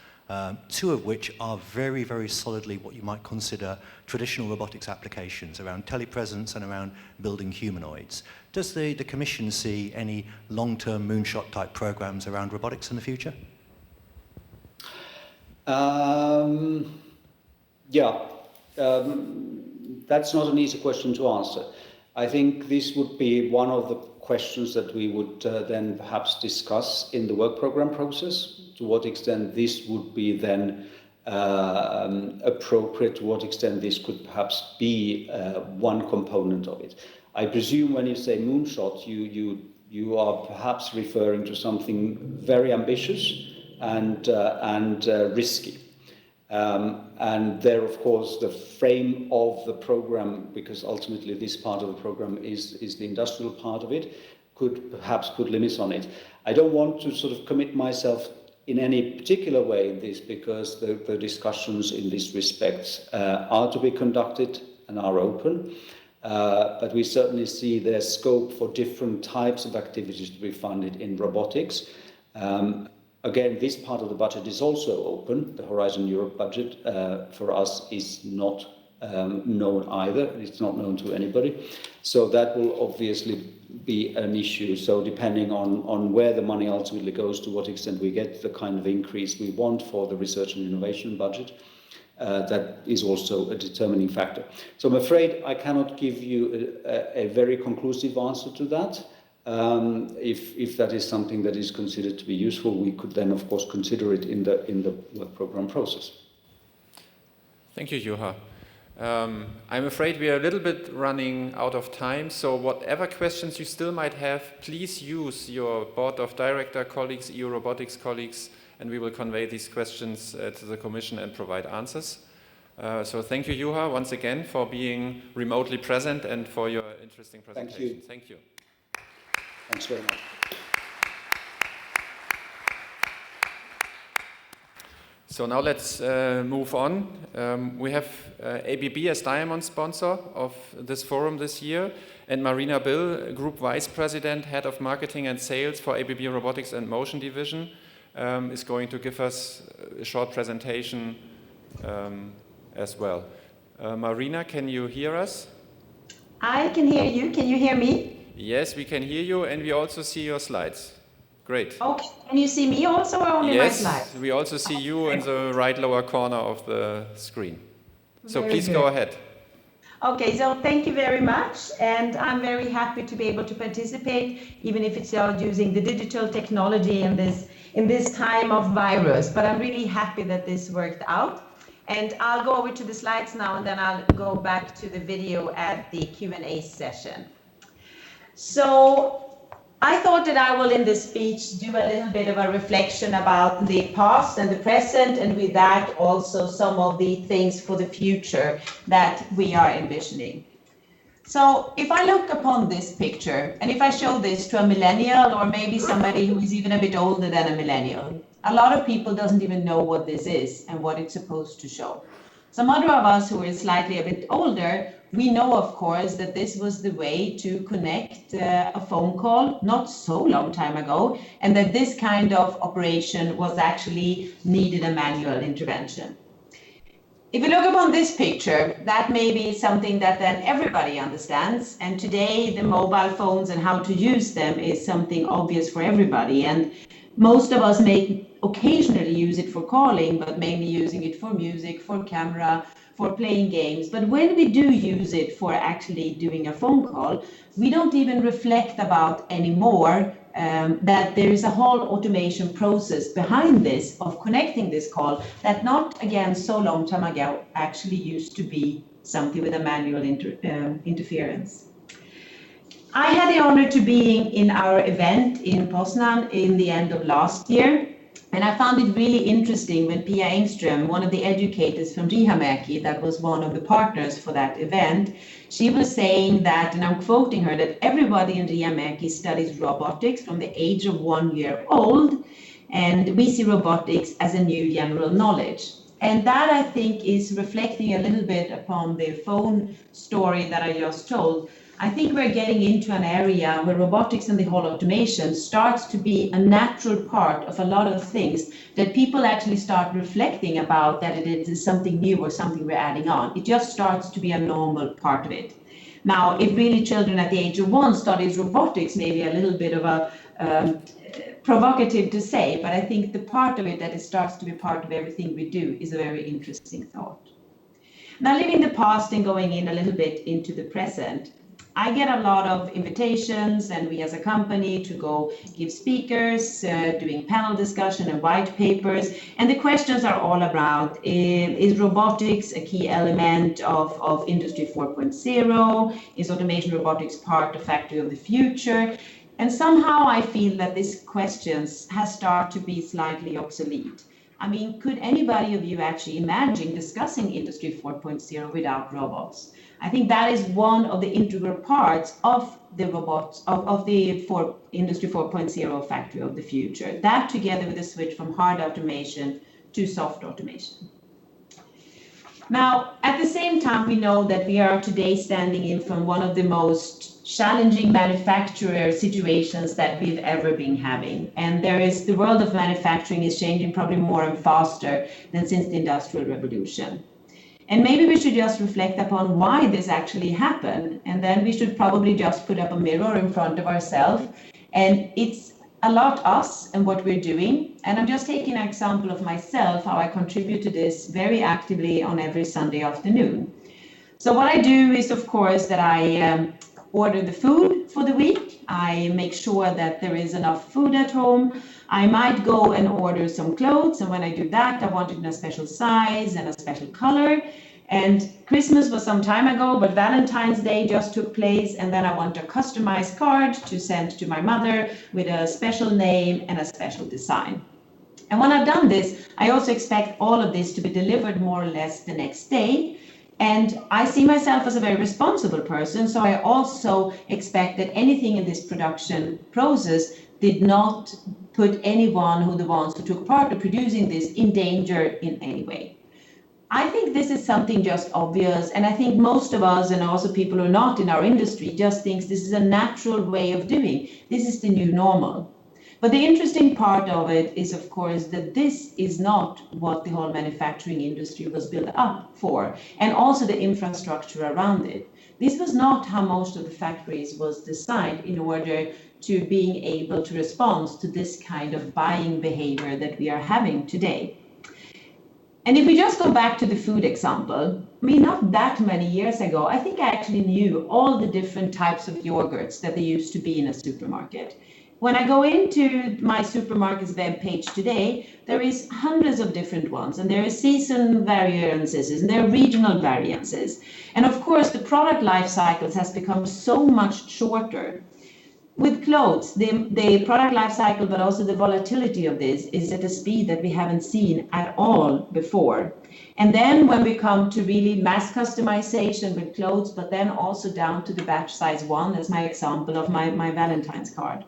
2 of which are very, very solidly what you might consider traditional robotics applications around telepresence and around building humanoids. Does the Commission see any long-term moonshot type programs around robotics in the future? That's not an easy question to answer. I think this would be one of the questions that we would then perhaps discuss in the work program process, to what extent this would be then appropriate, to what extent this could perhaps be one component of it. I presume when you say moonshot, you are perhaps referring to something very ambitious and risky. And there, of course, the frame of the program, because ultimately this part of the program is the industrial part of it, could perhaps put limits on it. I don't want to sort of commit myself in any particular way in this, because the discussions in this respect are to be conducted and are open. But we certainly see there's scope for different types of activities to be funded in robotics. Again, this part of the budget is also open. The Horizon Europe budget for us is not known either. It's not known to anybody. So that will obviously be an issue. So depending on where the money ultimately goes, to what extent we get the kind of increase we want for the research and innovation budget, that is also a determining factor. So I'm afraid I cannot give you a very conclusive answer to that. If that is something that is considered to be useful, we could then, of course, consider it in the work program process. Thank you, Juha. I'm afraid we are a little bit running out of time, so whatever questions you still might have, please use your board of director colleagues, euRobotics colleagues, and we will convey these questions to the Commission and provide answers. So thank you, Juha, once again for being remotely present and for your interesting presentation. Thank you. Thank you. Thanks very much. So now let's move on. We have ABB as diamond sponsor of this forum this year, and Marina Bill, Group Vice President, Head of Marketing and Sales for ABB Robotics and Motion Division, is going to give us a short presentation as well. Marina, can you hear us? I can hear you. Can you hear me? Yes, we can hear you, and we also see your slides. Great. Okay. Can you see me also, or only my slides? Yes, we also see you in the right lower corner of the screen. So Very please good. go ahead. Okay, so thank you very much, and I'm very happy to be able to participate, even if it's using the digital technology in this time of virus. But I'm really happy that this worked out. And I'll go over to the slides now, and then I'll go back to the video at the Q&A session. So I thought that I will, in this speech, do a little bit of a reflection about the past and the present, and with that also some of the things for the future that we are envisioning. So if I look upon this picture, and if I show this to a millennial, or maybe somebody who is even a bit older than a millennial, a lot of people doesn't even know what this is and what it's supposed to show. Some other of us who are slightly a bit older, we know, of course, that this was the way to connect a phone call not so long time ago, and that this kind of operation was actually needed a manual intervention. If you look upon this picture, that may be something that then everybody understands, and today the mobile phones and how to use them is something obvious for everybody, and most of us may occasionally use it for calling, but mainly using it for music, for camera, for playing games. But when we do use it for actually doing a phone call, we don't even reflect about anymore that there is a whole automation process behind this of connecting this call that not, again, so long time ago actually used to be something with a manual interference. I had the honor to be in our event in Poznan in the end of last year, and I found it really interesting when Pia Engström, one of the educators from Riihimäki, that was one of the partners for that event, she was saying that, and I'm quoting her, that everybody in Riihimäki studies robotics from the age of 1 year old, and we see robotics as a new general knowledge. And that, I think, is reflecting a little bit upon the phone story that I just told. I think we're getting into an area where robotics and the whole automation starts to be a natural part of a lot of things that people actually start reflecting about, that it is something new or something we're adding on. It just starts to be a normal part of it. Now, if really children at the age of 1 studies robotics, maybe a little bit of a provocative to say, but I think the part of it that it starts to be part of everything we do is a very interesting thought. Now, leaving the past and going in a little bit into the present, I get a lot of invitations, and we as a company, to go give speakers, doing panel discussion and white papers. And the questions are all around, is robotics a key element of Industry 4.0? Is automation robotics part of factory of the future? And somehow I feel that these questions has started to be slightly obsolete. I mean, could anybody of you actually imagine discussing Industry 4.0 without robots? I think that is one of the integral parts of the robots, of the Industry 4.0 factory of the future. That together with the switch from hard automation to soft automation. Now, at the same time, we know that we are today standing in from one of the most challenging manufacturer situations that we've ever been having. And the world of manufacturing is changing probably more and faster than since the Industrial Revolution. And maybe we should just reflect upon why this actually happened. And then we should probably just put up a mirror in front of ourselves. And it's a lot us and what we're doing. And I'm just taking an example of myself, how I contribute to this very actively on every Sunday afternoon. So what I do is, of course, that I order the food for the week. I make sure that there is enough food at home. I might go and order some clothes, and when I do that, I want it in a special size and a special color. And Christmas was some time ago, but Valentine's Day just took place, and then I want a customized card to send to my mother with a special name and a special design. And when I've done this, I also expect all of this to be delivered more or less the next day. And I see myself as a very responsible person, so I also expect that anything in this production process did not put anyone who took part of producing this in danger in any way. I think this is something just obvious, and I think most of us, and also people who are not in our industry, just thinks this is a natural way of doing. This is the new normal. But the interesting part of it is, of course, that this is not what the whole manufacturing industry was built up for, and also the infrastructure around it. This was not how most of the factories was designed in order to being able to respond to this kind of buying behavior that we are having today. And if we just go back to the food example, I mean, not that many years ago, I think I actually knew all the different types of yogurts that there used to be in a supermarket. When I go into my supermarket's web page today, there is hundreds of different ones, and there are season variances, and there are regional variances. And of course, the product life cycles has become so much shorter. With clothes, the product life cycle, but also the volatility of this is at a speed that we haven't seen at all before. And then when we come to really mass customization with clothes, but then also down to the batch size 1, as my example of my Valentine's card.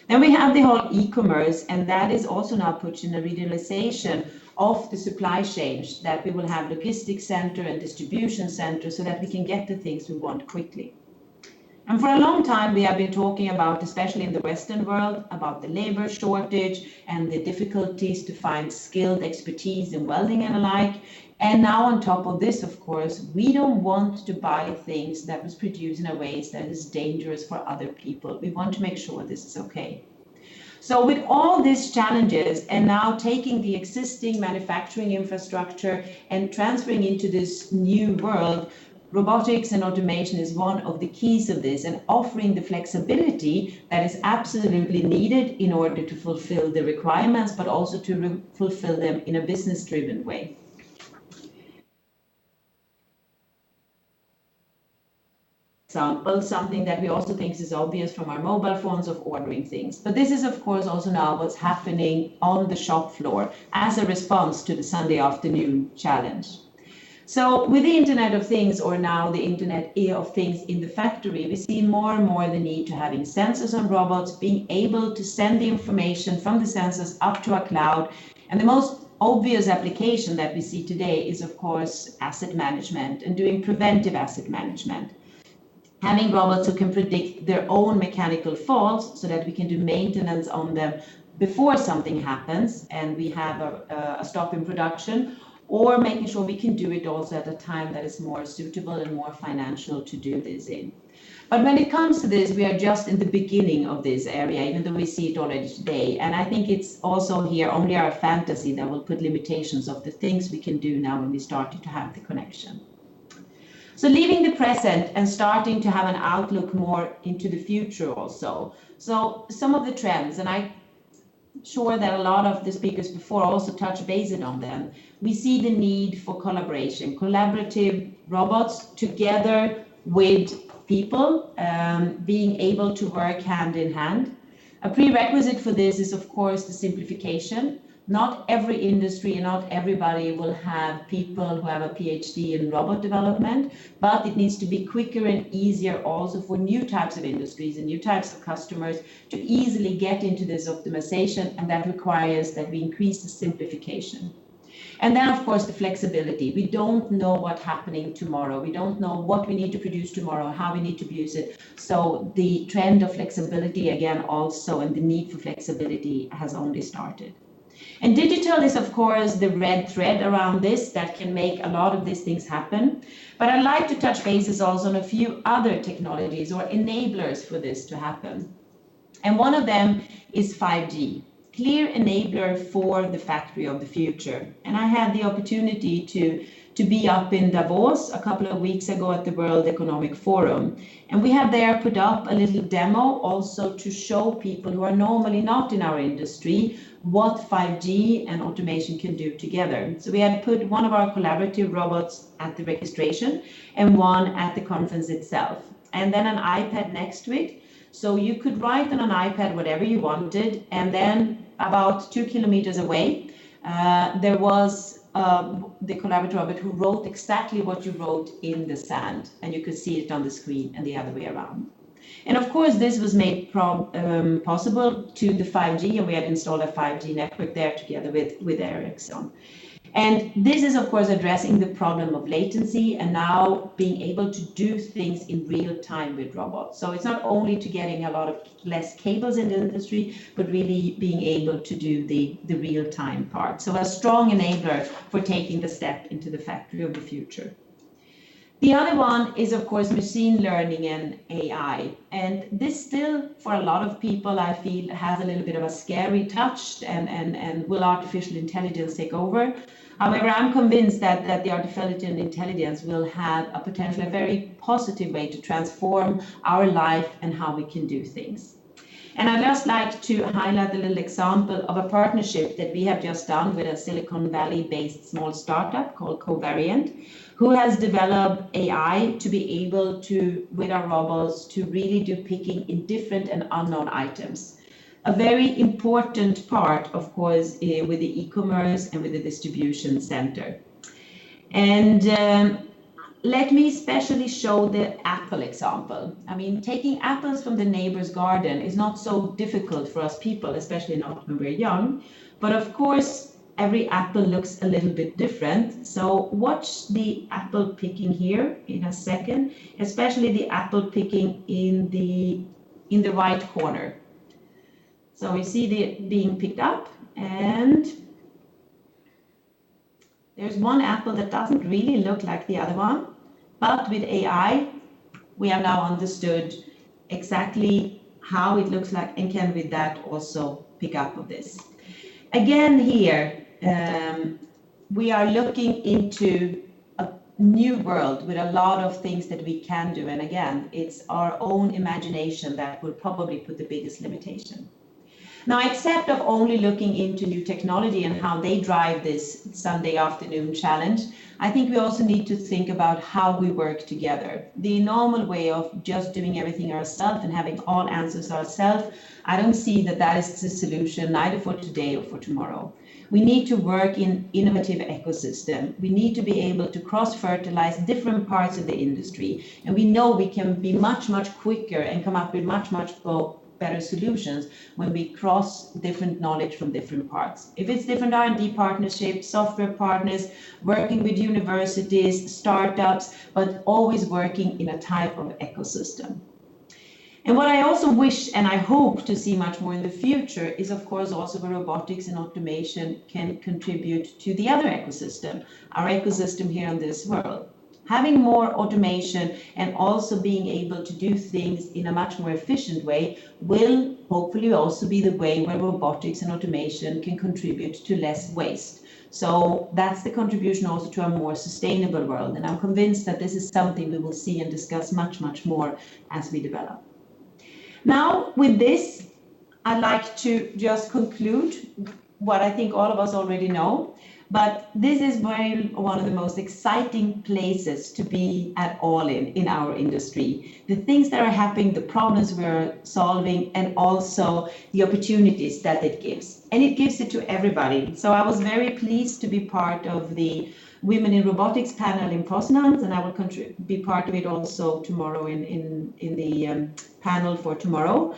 Then we have the whole e-commerce, and that is also now put in a regionalization of the supply chains, that we will have logistics center and distribution center so that we can get the things we want quickly. And for a long time, we have been talking about, especially in the Western world, about the labor shortage and the difficulties to find skilled expertise in welding and the like. And now on top of this, of course, we don't want to buy things that was produced in a way that is dangerous for other people. We want to make sure this is okay. So with all these challenges, and now taking the existing manufacturing infrastructure and transferring into this new world, robotics and automation is one of the keys of this, and offering the flexibility that is absolutely needed in order to fulfill the requirements, but also to fulfill them in a business-driven way. Example, something that we also think is obvious from our mobile phones of ordering things. But this is, of course, also now what's happening on the shop floor as a response to the Sunday afternoon challenge. So with the Internet of Things, or now the Internet of Things in the factory, we see more and more the need to having sensors on robots, being able to send the information from the sensors up to a cloud. And the most obvious application that we see today is, of course, asset management and doing preventive asset management. Having robots who can predict their own mechanical faults so that we can do maintenance on them before something happens and we have a stop in production, or making sure we can do it also at a time that is more suitable and more financial to do this in. But when it comes to this, we are just in the beginning of this area, even though we see it already today. And I think it's also here only our fantasy that will put limitations of the things we can do now when we started to have the connection. So leaving the present and starting to have an outlook more into the future also. So some of the trends, and I'm sure that a lot of the speakers before also touched base on them. We see the need for collaboration, collaborative robots together with people, being able to work hand in hand. A prerequisite for this is, of course, the simplification. Not every industry and not everybody will have people who have a PhD in robot development, but it needs to be quicker and easier also for new types of industries and new types of customers to easily get into this optimization, and that requires that we increase the simplification. And then, of course, the flexibility. We don't know what's happening tomorrow. We don't know what we need to produce tomorrow, how we need to produce it. So the trend of flexibility, again, also, and the need for flexibility has only started. And digital is, of course, the red thread around this that can make a lot of these things happen. But I'd like to touch bases also on a few other technologies or enablers for this to happen. And one of them is 5G, clear enabler for the factory of the future. And I had the opportunity to be up in Davos a couple of weeks ago at the World Economic Forum. And we have there put up a little demo also to show people who are normally not in our industry what 5G and automation can do together. So we had put one of our collaborative robots at the registration and one at the conference itself, and then an iPad next to it. So you could write on an iPad whatever you wanted, and then about 2 kilometers away, there was the collaborative robot who wrote exactly what you wrote in the sand, and you could see it on the screen and the other way around. And of course, this was made possible to the 5G, and we had installed a 5G network there together with Ericsson. And this is, of course, addressing the problem of latency and now being able to do things in real time with robots. So it's not only to getting a lot of less cables in the industry, but really being able to do the real time part. So a strong enabler for taking the step into the factory of the future. The other one is, of course, machine learning and AI. And this still, for a lot of people, I feel, has a little bit of a scary touch and will artificial intelligence take over? However, I'm convinced that the artificial intelligence will have a potentially very positive way to transform our life and how we can do things. And I'd just like to highlight a little example of a partnership that we have just done with a Silicon Valley-based small startup called Covariant, who has developed AI to be able to, with our robots, to really do picking in different and unknown items. A very important part, of course, with the e-commerce and with the distribution center. And let me especially show the apple example. I mean, taking apples from the neighbor's garden is not so difficult for us people, especially not when we're young. But of course, every apple looks a little bit different. So watch the apple picking here in a second, especially the apple picking in the right corner. So we see it being picked up, and there's one apple that doesn't really look like the other one, but with AI, we have now understood exactly how it looks like and can with that also pick up of this. Again here, we are looking into a new world with a lot of things that we can do. And again, it's our own imagination that will probably put the biggest limitation. Now, except of only looking into new technology and how they drive this Sunday afternoon challenge, I think we also need to think about how we work together. The normal way of just doing everything ourselves and having all answers ourselves, I don't see that that is the solution neither for today or for tomorrow. We need to work in innovative ecosystem. We need to be able to cross-fertilize different parts of the industry. And we know we can be much, much quicker and come up with much better solutions when we cross different knowledge from different parts. If it's different R&D partnerships, software partners, working with universities, startups, but always working in a type of ecosystem. And what I also wish and I hope to see much more in the future is, of course, also where robotics and automation can contribute to the other ecosystem, our ecosystem here in this world. Having more automation and also being able to do things in a much more efficient way will hopefully also be the way where robotics and automation can contribute to less waste. So that's the contribution also to a more sustainable world. And I'm convinced that this is something we will see and discuss much more as we develop. Now, with this, I'd like to just conclude what I think all of us already know. But this is one of the most exciting places to be at all in our industry. The things that are happening, the problems we're solving, and also the opportunities that it gives. And it gives it to everybody. So I was very pleased to be part of the Women in Robotics panel in Poznan, and I will be part of it also tomorrow in the panel for tomorrow.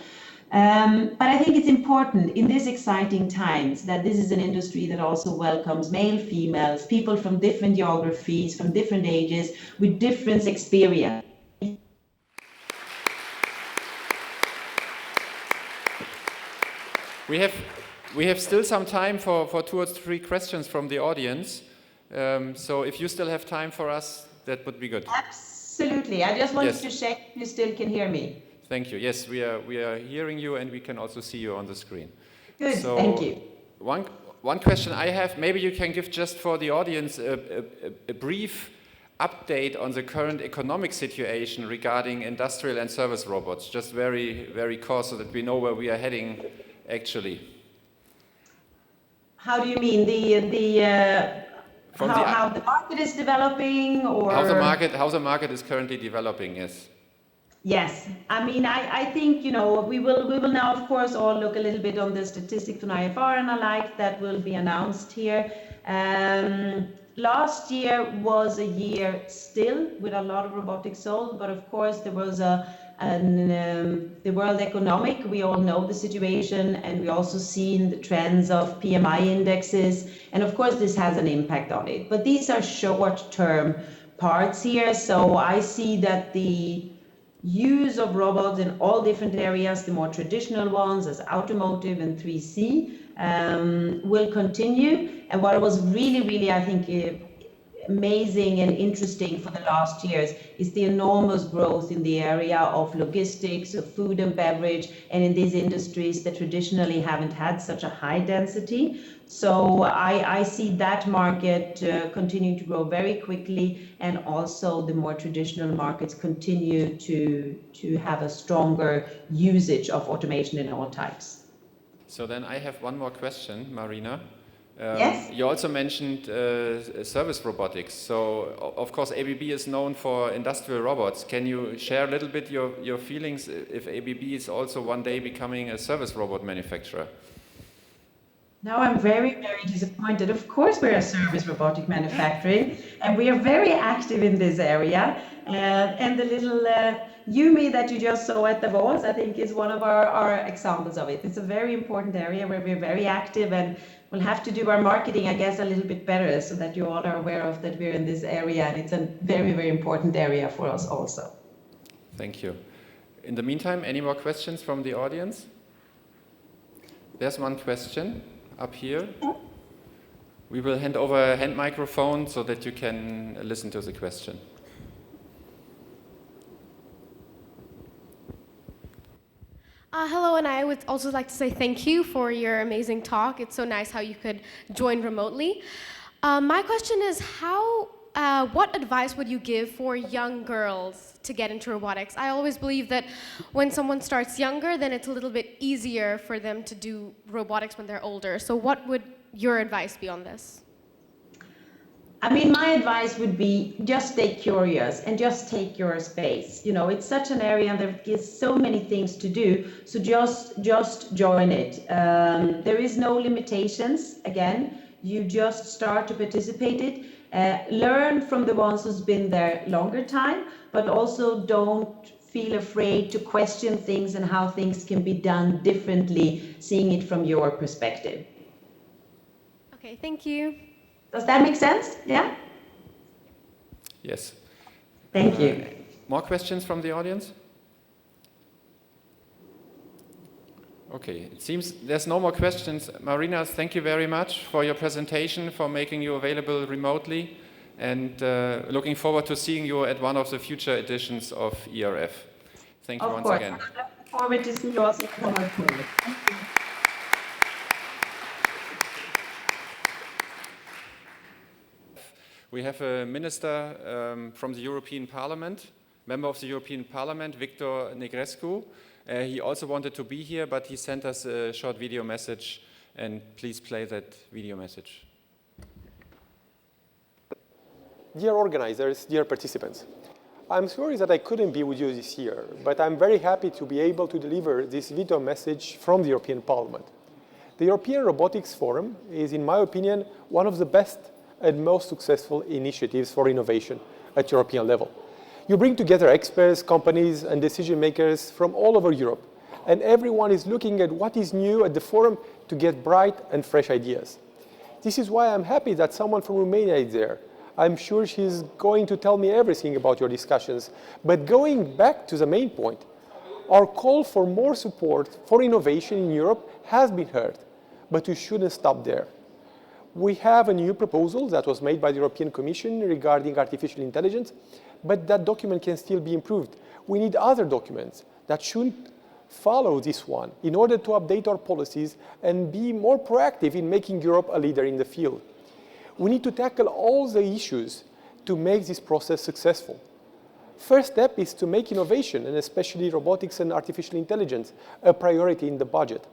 But I think it's important in these exciting times that this is an industry that also welcomes male, females, people from different geographies, from different ages, with different experience. We have still some time for 2 or 3 questions from the audience. So if you still have time for us, that would be good. Absolutely. I just wanted to check if you still can hear me. Thank you. Yes, we are hearing you, and we can also see you on the screen. Good, so thank you. One question I have, maybe you can give just for the audience a brief update on the current economic situation regarding industrial and service robots, just very coarse so that we know where we are heading actually. How do you mean how the market is developing, or how the market is currently developing? Yes. Yes, I mean, I think, we will now, of course, all look a little bit on the statistics from IFR and alike that will be announced here. Last year was a year still with a lot of robotics sold, but of course there was a And the World Economic, we all know the situation, and we also seen the trends of PMI indexes, and of course this has an impact on it. But these are short-term parts here, so I see that the use of robots in all different areas, the more traditional ones as automotive and 3C, will continue. And what was really, I think, amazing and interesting for the last years is the enormous growth in the area of logistics, of food and beverage, and in these industries that traditionally haven't had such a high density. So I see that market continuing to grow very quickly, and also the more traditional markets continue to have a stronger usage of automation in all types. So then I have one more question, Marina. Yes? You also mentioned service robotics. So, of course, ABB is known for industrial robots. Can you share a little bit your feelings if ABB is also one day becoming a service robot manufacturer? No, I'm very disappointed. Of course, we're a service robotic manufacturing, and we are very active in this area. And the little Yumi that you just saw at Davos, I think, is one of our examples of it. It's a very important area where we're very active, and we'll have to do our marketing, I guess, a little bit better so that you all are aware of that we're in this area, and it's a very important area for us also. Thank you. In the meantime, any more questions from the audience? There's one question up here. We will hand over a hand microphone so that you can listen to the question. Hello, and I would also like to say thank you for your amazing talk. It's so nice how you could join remotely. My question is, what advice would you give for young girls to get into robotics? I always believe that when someone starts younger, then it's a little bit easier for them to do robotics when they're older. So what would your advice be on this? I mean, my advice would be just stay curious and just take your space. You know, it's such an area and there is so many things to do. So just join it. There is no limitations. Again, you just start to participate it. Learn from the ones who's been there longer time, but also don't feel afraid to question things and how things can be done differently, seeing it from your perspective. Okay, thank you. Does that make sense? Yeah? Yes. Thank you. More questions from the audience? Okay, it seems there's no more questions. Marina, thank you very much for your presentation, for making you available remotely, and looking forward to seeing you at one of the future editions of ERF. Thank you once again. Of course. I look forward to see you also tomorrow. Thank you. We have a minister from the European Parliament, member of the European Parliament, Victor Negrescu. He also wanted to be here, but he sent us a short video message, and please play that video message. Dear organizers, dear participants, I'm sorry that I couldn't be with you this year, but I'm very happy to be able to deliver this video message from the European Parliament. The European Robotics Forum is, in my opinion, one of the best and most successful initiatives for innovation at European level. You bring together experts, companies, and decision makers from all over Europe, and everyone is looking at what is new at the forum to get bright and fresh ideas. This is why I'm happy that someone from Romania is there. I'm sure she's going to tell me everything about your discussions. But going back to the main point, our call for more support for innovation in Europe has been heard, but we shouldn't stop there. We have a new proposal that was made by the European Commission regarding artificial intelligence, but that document can still be improved. We need other documents that should follow this one in order to update our policies and be more proactive in making Europe a leader in the field. We need to tackle all the issues to make this process successful. First step is to make innovation, and especially robotics and artificial intelligence, a priority in the budget.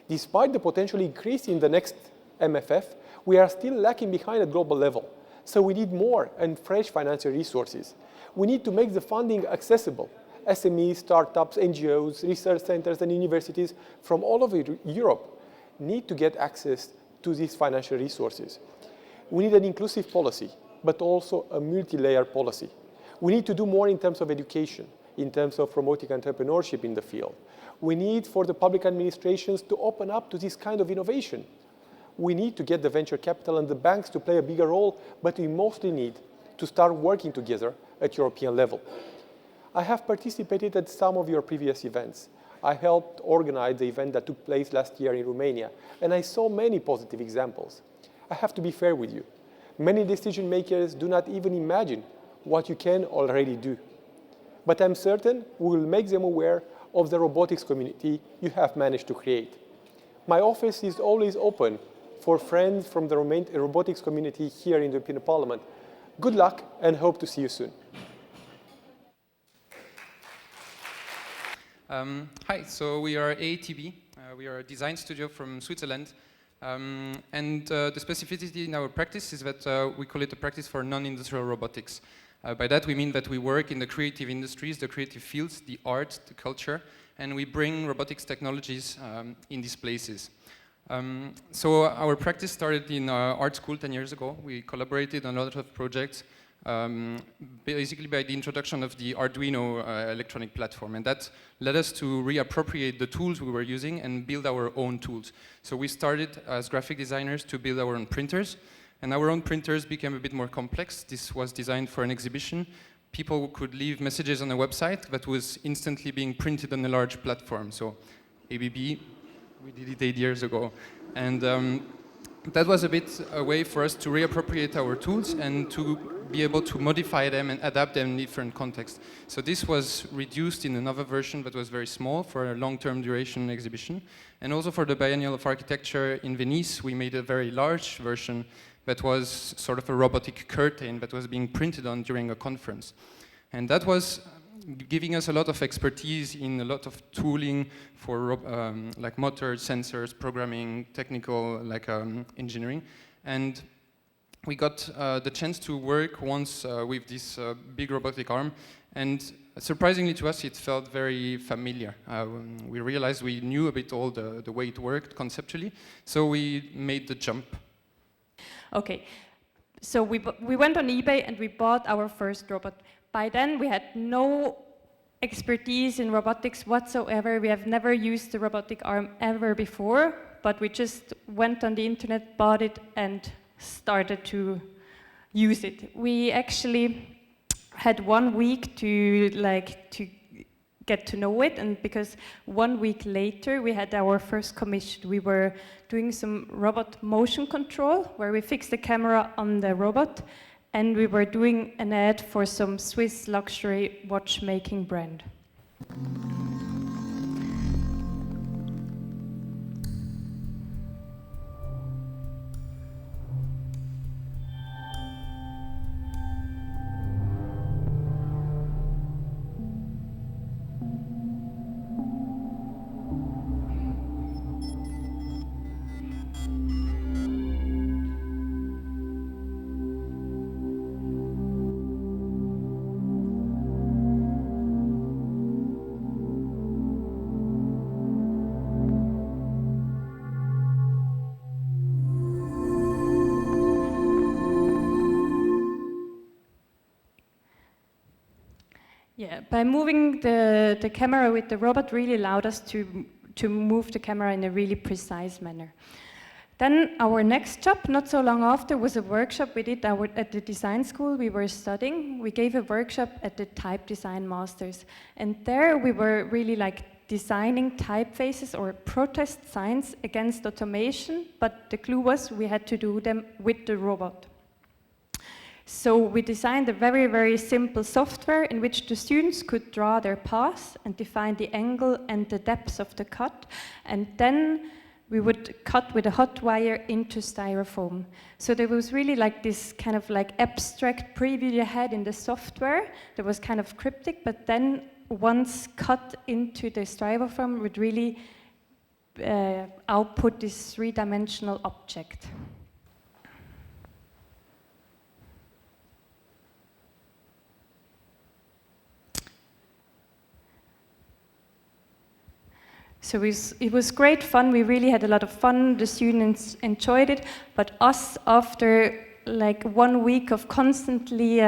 Despite the potential increase in the next MFF, we are still lacking behind at global level. So we need more and fresh financial resources. We need to make the funding accessible. SMEs, startups, NGOs, research centers, and universities from all over Europe need to get access to these financial resources. We need an inclusive policy, but also a multi-layer policy. We need to do more in terms of education. in terms of promoting entrepreneurship in the field. We need for the public administrations to open up to this kind of innovation. We need to get the venture capital and the banks to play a bigger role, but we mostly need to start working together at European level. I have participated at some of your previous events. I helped organize the event that took place last year in Romania, and I saw many positive examples. I have to be fair with you. Many decision makers do not even imagine what you can already do. But I'm certain we will make them aware of the robotics community you have managed to create. My office is always open for friends from the robotics community here in the European Parliament. Good luck and hope to see you soon. Hi, so we are AATB. We are a design studio from Switzerland. The specificity in our practice is that we call it a practice for non-industrial robotics. By that we mean that we work in the creative industries, the creative fields, the art, the culture, and we bring robotics technologies in these places. So our practice started in art school 10 years ago. We collaborated on a lot of projects, basically by the introduction of the Arduino electronic platform, and that led us to reappropriate the tools we were using and build our own tools. So we started as graphic designers to build our own printers, and our own printers became a bit more complex. This was designed for an exhibition. People could leave messages on a website that was instantly being printed on a large platform. So ABB, we did it 8 years ago. And that was a bit a way for us to reappropriate our tools and to be able to modify them and adapt them in different contexts. So this was reduced in another version that was very small for a long-term duration exhibition. And also for the Biennial of Architecture in Venice, we made a very large version that was sort of a robotic curtain that was being printed on during a conference. And that was giving us a lot of expertise in a lot of tooling for like motors, sensors, programming, technical engineering. And we got the chance to work once with this big robotic arm, and surprisingly to us it felt very familiar. We realized we knew a bit all the way it worked conceptually, so we made the jump. Okay, so we went on eBay and we bought our first robot. By then we had no expertise in robotics whatsoever. We have never used the robotic arm ever before, but we just went on the internet, bought it, and started to use it. We actually had 1 week to get to know it, and because 1 week later we had our first commission. We were doing some robot motion control where we fixed the camera on the robot, and we were doing an ad for some Swiss luxury watchmaking brand. Yeah, by moving the camera with the robot really allowed us to move the camera in a really precise manner. Then our next job, not so long after, was a workshop we did at the design school we were studying. We gave a workshop at the Type Design Masters, and there we were really designing typefaces or protest signs against automation, but the clue was we had to do them with the robot. So we designed a very, very simple software in which the students could draw their paths and define the angle and the depth of the cut, and then we would cut with a hot wire into styrofoam. So there was really this kind of abstract preview you had in the software that was kind of cryptic, but then once cut into the styrofoam would really output this three-dimensional object. So it was great fun. We really had a lot of fun. The students enjoyed it, but us, after 1 week of constantly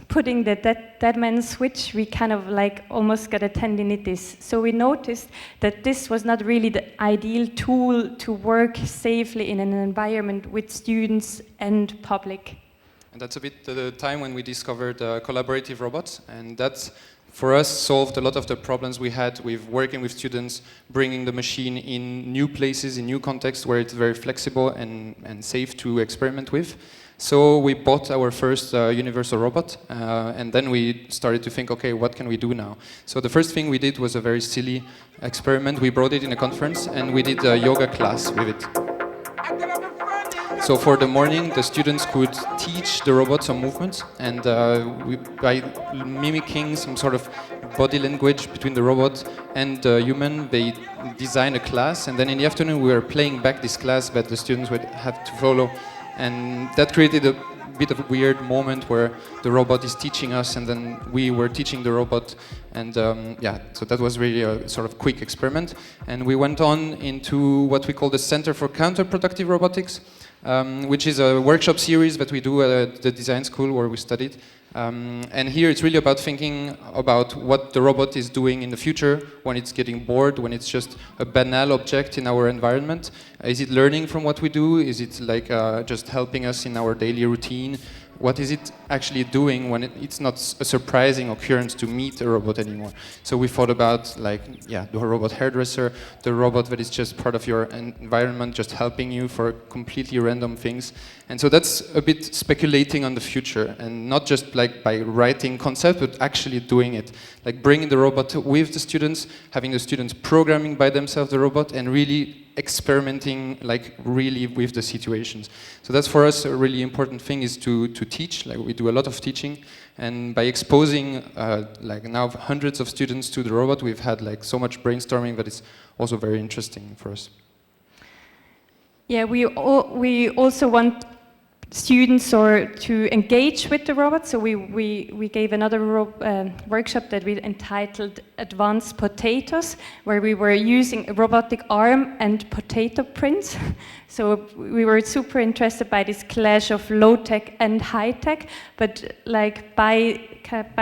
putting the dead man switch, we kind of like almost got a tendinitis. So we noticed that this was not really the ideal tool to work safely in an environment with students and public. And that's a bit the time when we discovered collaborative robots, and that's for us solved a lot of the problems we had with working with students, bringing the machine in new places, in new contexts where it's very flexible and safe to experiment with. So we bought our first universal robot, and then we started to think, okay, what can we do now? So the first thing we did was a very silly experiment. We brought it in a conference, and we did a yoga class with it. So for the morning, the students could teach the robot some movements, and by mimicking some sort of body language between the robot and the human, they designed a class, and then in the afternoon we were playing back this class that the students would have to follow. And that created a bit of a weird moment where the robot is teaching us and then we were teaching the robot. And yeah, so that was really a sort of quick experiment. And we went on into what we call the Center for Counterproductive Robotics, which is a workshop series that we do at the design school where we studied. And here it's really about thinking about what the robot is doing in the future when it's getting bored, when it's just a banal object in our environment. Is it learning from what we do? Is it like just helping us in our daily routine? What is it actually doing when it's not a surprising occurrence to meet a robot anymore? So we thought about, like, yeah, the robot hairdresser, the robot that is just part of your environment, just helping you for completely random things. And so that's a bit speculating on the future, and not just like by writing concept, but actually doing it. Like bringing the robot with the students, having the students programming by themselves the robot, and really experimenting like really with the situations. So that's for us a really important thing, is to teach. Like we do a lot of teaching, and by exposing like now hundreds of students to the robot, we've had like so much brainstorming that it's also very interesting for us. Yeah, we also want students to engage with the robot, so we gave another workshop that we entitled Advanced Potatoes, where we were using a robotic arm and potato prints. So we were super interested by this clash of low-tech and high-tech, but like by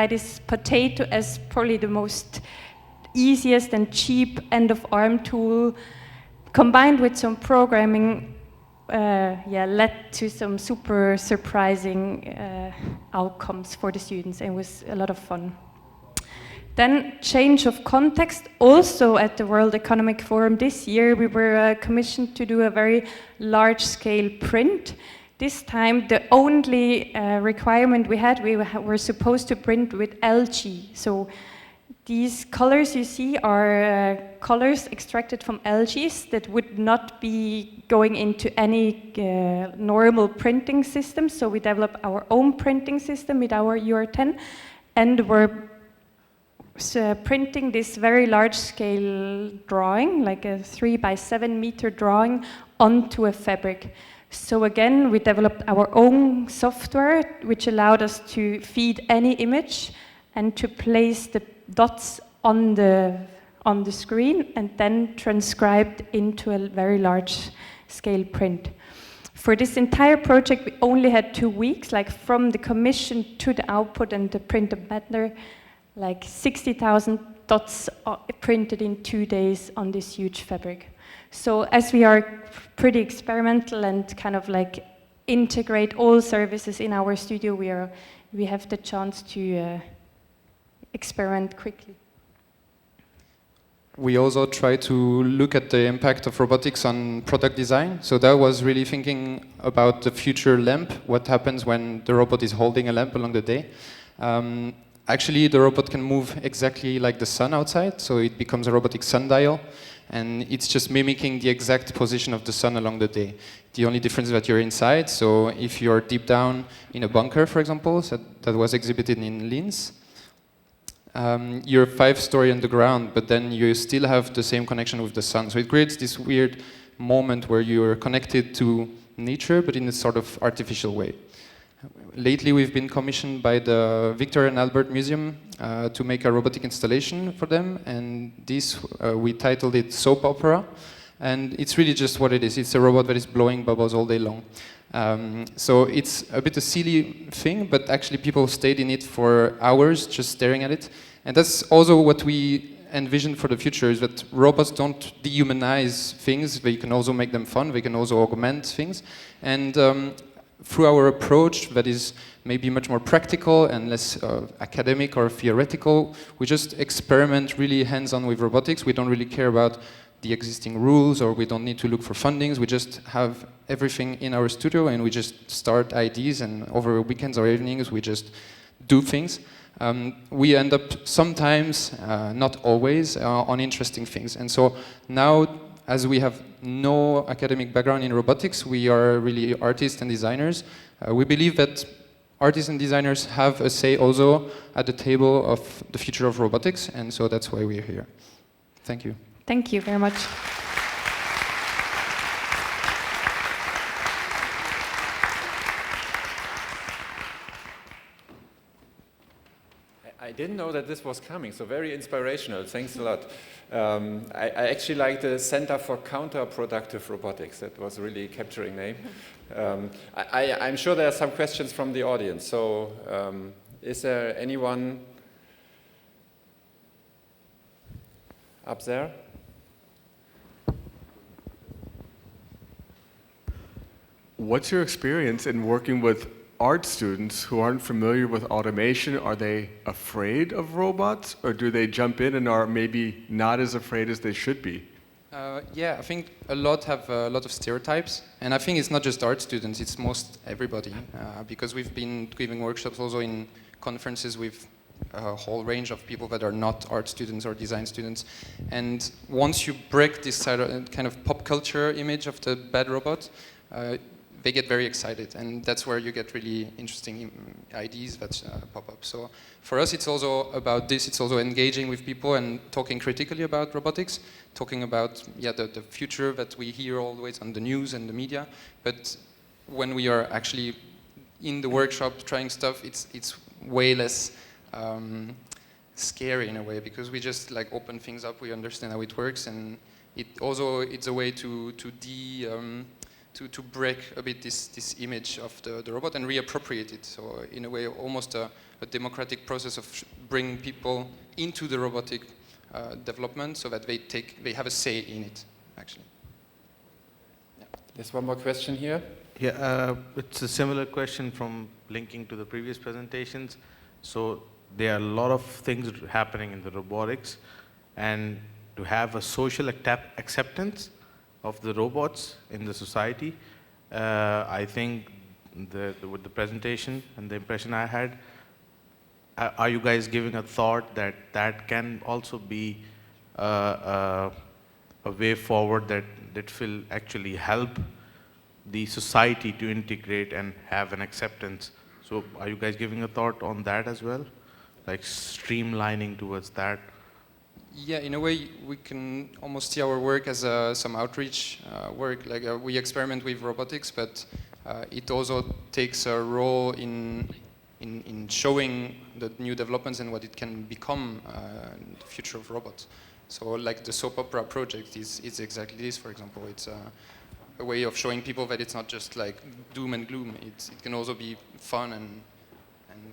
this potato as probably the most easiest and cheap end-of-arm tool, combined with some programming, led to some super surprising outcomes for the students, and it was a lot of fun. Then, change of context. Also at the World Economic Forum this year, we were commissioned to do a very large-scale print. This time, the only requirement we had, we were supposed to print with algae. So these colors you see are colors extracted from algae that would not be going into any normal printing system. So we developed our own printing system with our UR10, and we're printing this very large-scale drawing, like a 3 by 7 meter drawing, onto a fabric. So again, we developed our own software, which allowed us to feed any image and to place the dots on the screen and then transcribed into a very large scale print. For this entire project, we only had 2 weeks, like from the commission to the output and the print of matter, like 60,000 dots printed in 2 days on this huge fabric. So as we are pretty experimental and kind of like integrate all services in our studio, we have the chance to experiment quickly. We also try to look at the impact of robotics on product design. So that was really thinking about the future lamp, what happens when the robot is holding a lamp along the day. Actually, the robot can move exactly like the sun outside, so it becomes a robotic sundial, and it's just mimicking the exact position of the sun along the day. The only difference is that you're inside, so if you're deep down in a bunker, for example, so that was exhibited in Linz, you're 5-story underground, but then you still have the same connection with the sun. So it creates this weird moment where you're connected to nature, but in a sort of artificial way. Lately, we've been commissioned by the Victor and Albert Museum to make a robotic installation for them, and this we titled it Soap Opera. and it's really just what it is. It's a robot that is blowing bubbles all day long. So it's a bit a silly thing, but actually people stayed in it for hours just staring at it. And that's also what we envision for the future, is that robots don't dehumanize things. They can also make them fun. They can also augment things. And through our approach that is maybe much more practical and less academic or theoretical, we just experiment really hands-on with robotics. We don't really care about the existing rules, or we don't need to look for fundings. We just have everything in our studio, and we just start ideas, and over weekends or evenings we just do things. We end up sometimes, not always, on interesting things. And so now, as we have no academic background in robotics, we are really artists and designers. We believe that artists and designers have a say also at the table of the future of robotics, and so that's why we're here. Thank you. Thank you very much. I didn't know that this was coming, so very inspirational. Thanks a lot. I actually like the Center for Counterproductive Robotics. That was a really capturing name. I'm sure there are some questions from the audience. So is there anyone up there? What's your experience in working with art students who aren't familiar with automation? Are they afraid of robots, or do they jump in and are maybe not as afraid as they should be? Yeah, I think a lot have a lot of stereotypes, and I think it's not just art students, it's most everybody, because we've been giving workshops also in conferences with a whole range of people that are not art students or design students, and once you break this kind of pop culture image of the bad robot, they get very excited, and that's where you get really interesting ideas that pop up. So for us, it's also about this. It's also engaging with people and talking critically about robotics, talking about the future that we hear always on the news and the media. But when we are actually in the workshop trying stuff, it's way less scary in a way, because we just like open things up, we understand how it works, and it's a way to break a bit this image of the robot and reappropriate it. So in a way, almost a democratic process of bringing people into the robotic development, so that they have a say in it, actually. Yeah. There's one more question here. Yeah, it's a similar question from linking to the previous presentations. So there are a lot of things happening in the robotics, and to have a social acceptance of the robots in the society, I think with the presentation and the impression I had, are you guys giving a thought that that can also be a way forward that will actually help the society to integrate and have an acceptance? So are you guys giving a thought on that as well? Like streamlining towards that? Yeah, in a way, we can almost see our work as some outreach work. Like we experiment with robotics, but it also takes a role in showing the new developments and what it can become in the future of robots. So, like the soap opera project is exactly this. For example, it's a way of showing people that it's not just like doom and gloom. It can also be fun and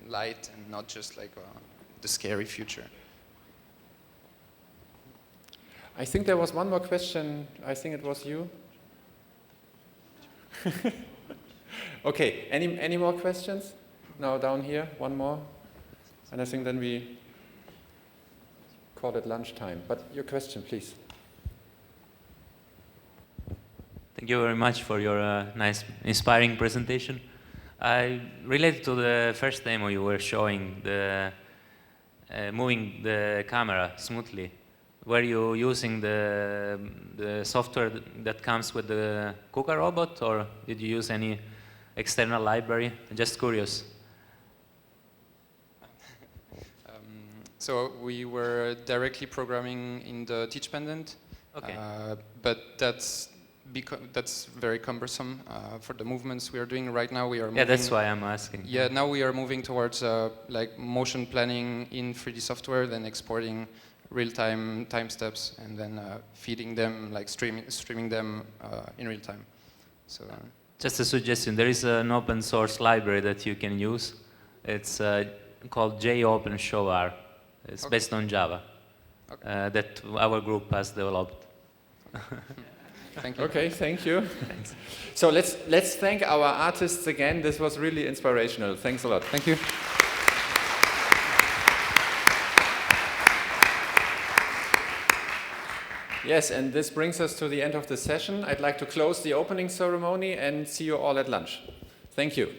light, and not just like the scary future. I think there was one more question. I think it was you. Okay, any more questions? Now down here, one more. And I think then we call it lunchtime. But your question, please. Thank you very much for your nice, inspiring presentation. I related to the first demo you were showing, the moving the camera smoothly. Were you using the software that comes with the KUKA robot, or did you use any external library? Just curious. So we were directly programming in the teach pendant, okay. But that's very cumbersome for the movements we are doing right now. We are moving, yeah, that's why I'm asking. Yeah, now we are moving towards like motion planning in 3D software, then exporting real-time time steps, and then feeding them, like streaming them in real time. So. Just a suggestion, there is an open source library that you can use. It's called JOpenShowR. It's based on Java, that our group has developed. Thank you. Okay, thank you. Thanks. So let's thank our artists again. This was really inspirational. Thanks a lot. Thank you. Yes, and this brings us to the end of the session. I'd like to close the opening ceremony and see you all at lunch. Thank you.